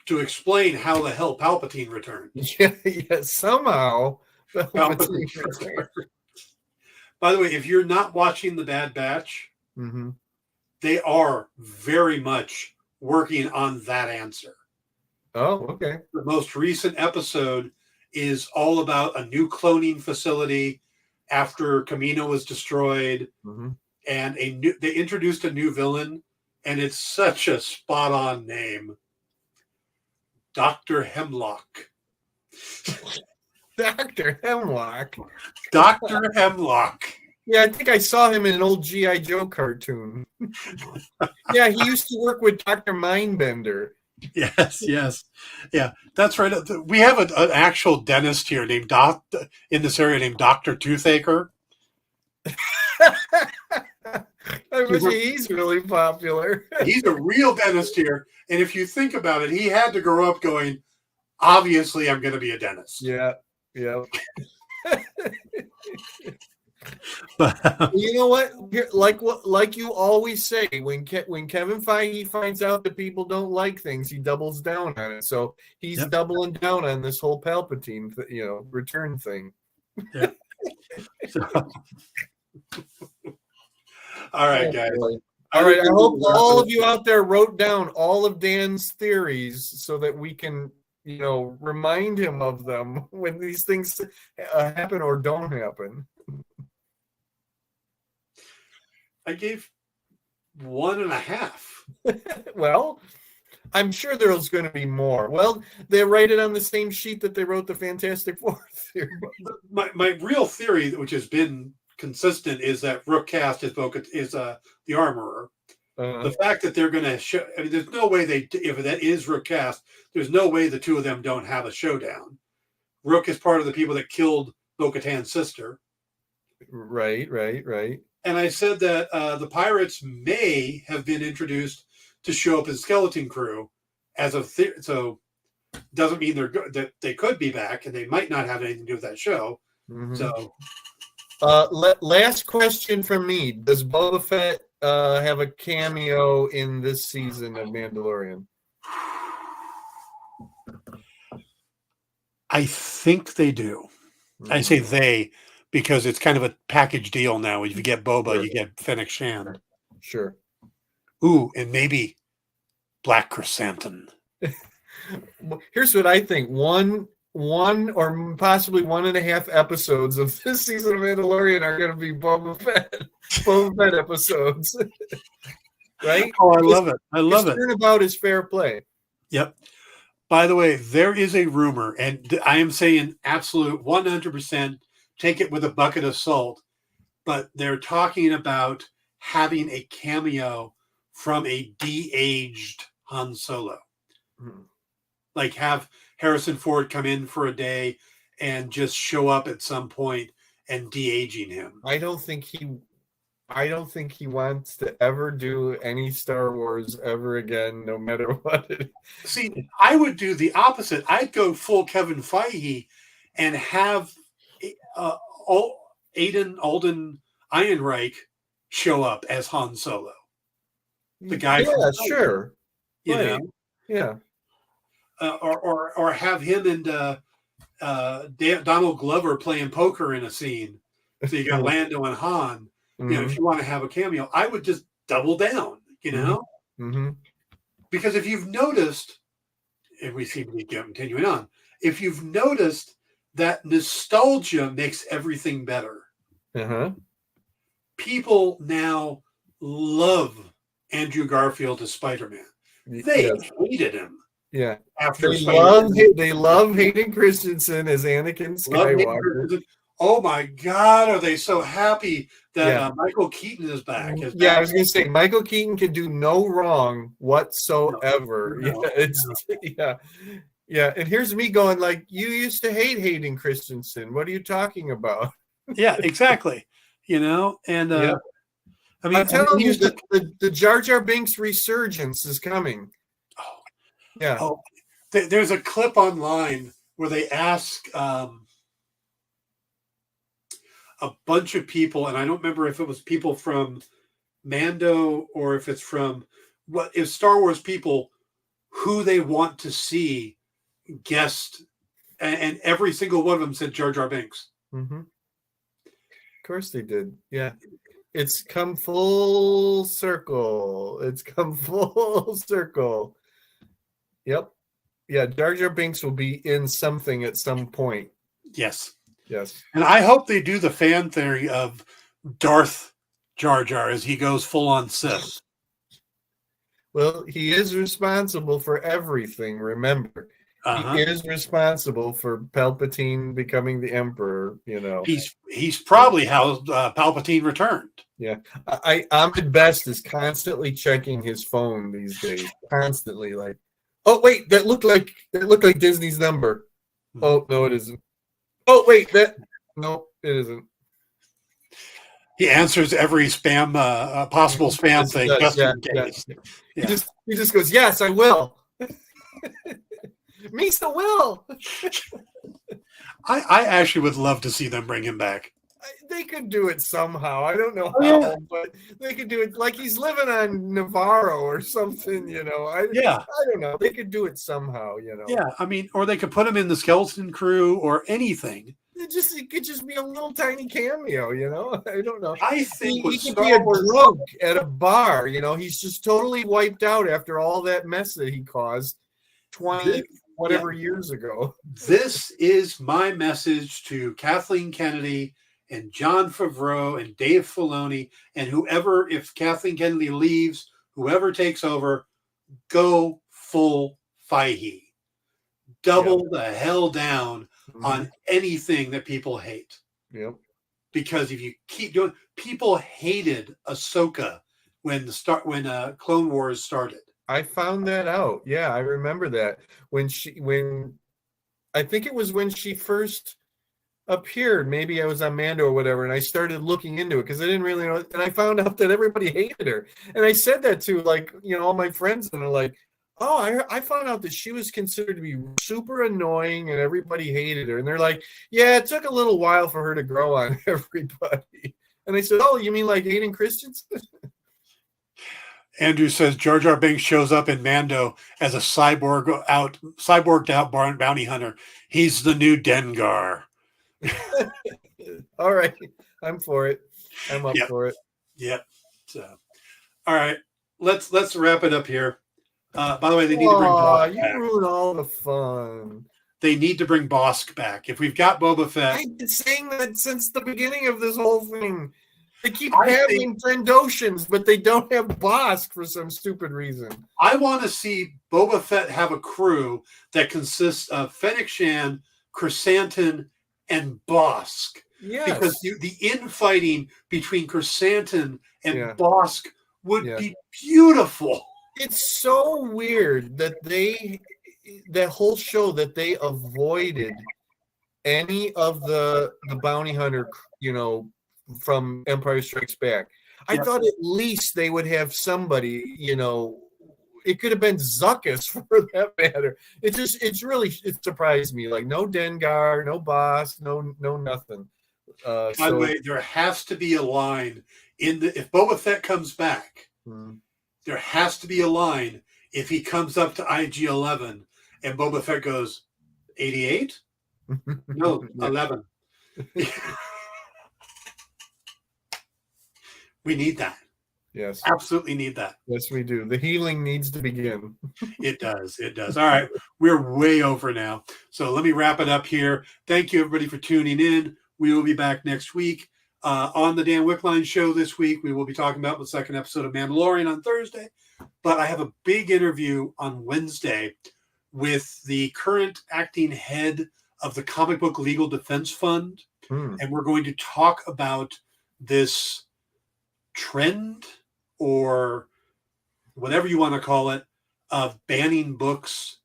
To explain how the hell Palpatine returned. Yeah, somehow. Palpatine returned. By the way, if you're not watching The Bad Batch, they are very much working on that answer. Oh, okay. The most recent episode is all about a new cloning facility after Kamino was destroyed, and they introduced a new villain, and it's such a spot-on name. Dr. Hemlock. Dr. Hemlock. Dr. Hemlock. Yeah, I think I saw him in an old G.I. Joe cartoon. Yeah, he used to work with Dr. Mindbender. Yes. Yeah, that's right. We have an actual dentist here named in this area named Dr. Toothacher. I bet he's really popular. He's a real dentist here. And if you think about it, he had to grow up going, obviously, I'm going to be a dentist. Yeah. You know what? Like you always say, when Kevin Feige finds out that people don't like things, he doubles down on it. So he's doubling down on this whole Palpatine, return thing. Yeah. All right, guys. All right. I hope all of you out there wrote down all of Dan's theories so that we can, remind him of them when these things happen or don't happen. I gave 1.5. Well, I'm sure there's going to be more. Well, they write it on the same sheet that they wrote the Fantastic Four theory. My real theory, which has been consistent, is that Rook Cast is the armorer. The fact that they're going to show, there's no way if that is Rook Cast, there's no way the two of them don't have a showdown. Rook is part of the people that killed Bo-Katan's sister. Right. And I said that the pirates may have been introduced to show up as skeleton crew as of so doesn't mean that they could be back, and they might not have anything to do with that show. So, last question from me: does Boba Fett have a cameo in this season of Mandalorian? I think they do. I say they because it's kind of a package deal now. If you get Boba, you get Fennec Shand. Sure. Ooh, and maybe Black Chrysanthemum. Here's what I think: one or possibly 1.5 episodes of this season of Mandalorian are going to be Boba Fett episodes. Right? Oh, I love it. I love it. Turnabout is fair play. Yep. By the way, there is a rumor, and I am saying absolute 100%, take it with a bucket of salt, but they're talking about having a cameo from a de-aged Han Solo. Like have Harrison Ford come in for a day and just show up at some point and de-aging him. I don't think he wants to ever do any Star Wars ever again, no matter what. See, I would do the opposite. I'd go full Kevin Feige and have Alden Ehrenreich show up as Han Solo. The guy from sure. You know? Yeah. Or have him and Donald Glover playing poker in a scene. So you got Lando and Han. You know, if you want to have a cameo, I would just double down, you know? Because if you've noticed, and we seem to be continuing on, if you've noticed that nostalgia makes everything better. People now love Andrew Garfield as Spider-Man. They hated him. Yeah. After they love Hayden Christensen as Anakin Skywalker. Oh my God, are they so happy that Michael Keaton is back? I was going to say, Michael Keaton can do no wrong whatsoever. No. Yeah. And here's me going like, you used to hate Hayden Christensen. What are you talking about? Yeah, exactly. You know, and I mean, I'm telling you, the Jar Jar Binks resurgence is coming. Oh, yeah. Oh, there's a clip online where they ask a bunch of people, and I don't remember if it was people from Mando or if it's from if Star Wars people, who they want to see guest, and every single one of them said Jar Jar Binks. Of course they did. Yeah. It's come full circle. Yep. Yeah, Jar Jar Binks will be in something at some point. Yes. Yes. And I hope they do the fan theory of Darth Jar Jar as he goes full on Sith. Well, he is responsible for everything, remember. He is responsible for Palpatine becoming the Emperor, you know. He's probably how Palpatine returned. Yeah. Ahmed Best is constantly checking his phone these days. Constantly, like, oh wait, that looked like Disney's number. Oh no, it isn't. Oh wait, nope, it isn't. He answers every spam, possible spam thing just in case. Yeah. He just goes, yes, I will. Misa will. I actually would love to see them bring him back. They could do it somehow. I don't know how, but they could do it like he's living on Navarro or something, you know. I don't know. They could do it somehow, you know. Yeah, I mean, or they could put him in the Skeleton Crew or anything. It could just be a little tiny cameo, you know. I don't know. I think he could be a drunk at a bar, you know. He's just totally wiped out after all that mess that he caused 20 years ago. This is my message to Kathleen Kennedy and Jon Favreau and Dave Filoni and whoever, if Kathleen Kennedy leaves, whoever takes over, go full Feige. Double the hell down on anything that people hate. Yep. Because if you keep doing, people hated Ahsoka when Clone Wars started. I found that out. Yeah, I remember that when I think it was when she first appeared. Maybe I was on Mando or whatever, and I started looking into it because I didn't really know. And I found out that everybody hated her. And I said that to all my friends, and they're like, "Oh, I found out that she was considered to be super annoying, and everybody hated her." And they're like, "Yeah, it took a little while for her to grow on everybody." And I said, "Oh, you mean like Hayden Christensen?" Andrew says Jar Jar Binks shows up in Mando as a cyborged out bounty hunter. He's the new Dengar. All right, I'm for it. I'm up for it. Yep. So, all right, let's wrap it up here. By the way, they need to bring Bosk back. You ruined all the fun. They need to bring Bosk back. If we've got Boba Fett, I've been saying that since the beginning of this whole thing. They keep having Trandoshans, but they don't have Bossk for some stupid reason. I want to see Boba Fett have a crew that consists of Fennec Shan, Chrysanthemum, and Bossk. Yes. Because the infighting between Chrysanthemum and Bossk would be beautiful. It's so weird that that whole show that they avoided any of the bounty hunter, from Empire Strikes Back. I thought at least they would have somebody, it could have been Zuckuss for that matter. It surprised me. Like no Dengar, no Boss, no nothing. By the way, there has to be a line if Boba Fett comes back, there has to be a line if he comes up to IG-11 and Boba Fett goes, 88? No, 11. We need that. Yes. Absolutely need that. Yes, we do. The healing needs to begin. It does. It does. All right. We're way over now. So let me wrap it up here. Thank you, everybody, for tuning in. We will be back next week. On the Dan Wickline Show this week, we will be talking about the second episode of Mandalorian on Thursday. But I have a big interview on Wednesday with the current acting head of the Comic Book Legal Defense Fund. And we're going to talk about this trend, or whatever you want to call it, of banning books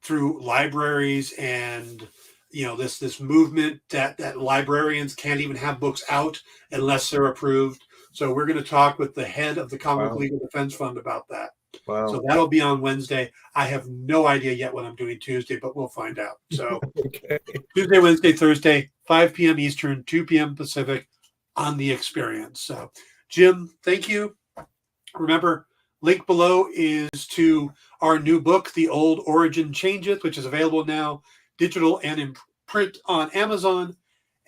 through libraries, and this movement that librarians can't even have books out unless they're approved. So we're going to talk with the head of the Comic Book Legal Defense Fund about that. Wow. So that'll be on Wednesday. I have no idea yet what I'm doing Tuesday, but we'll find out. So Tuesday, Wednesday, Thursday, 5 p.m. Eastern, 2 p.m. Pacific on The Experience. So Jim, thank you. Remember, link below is to our new book, The Old Origin Changeth, which is available now, digital and in print on Amazon.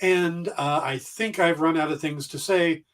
And I think I've run out of things to say.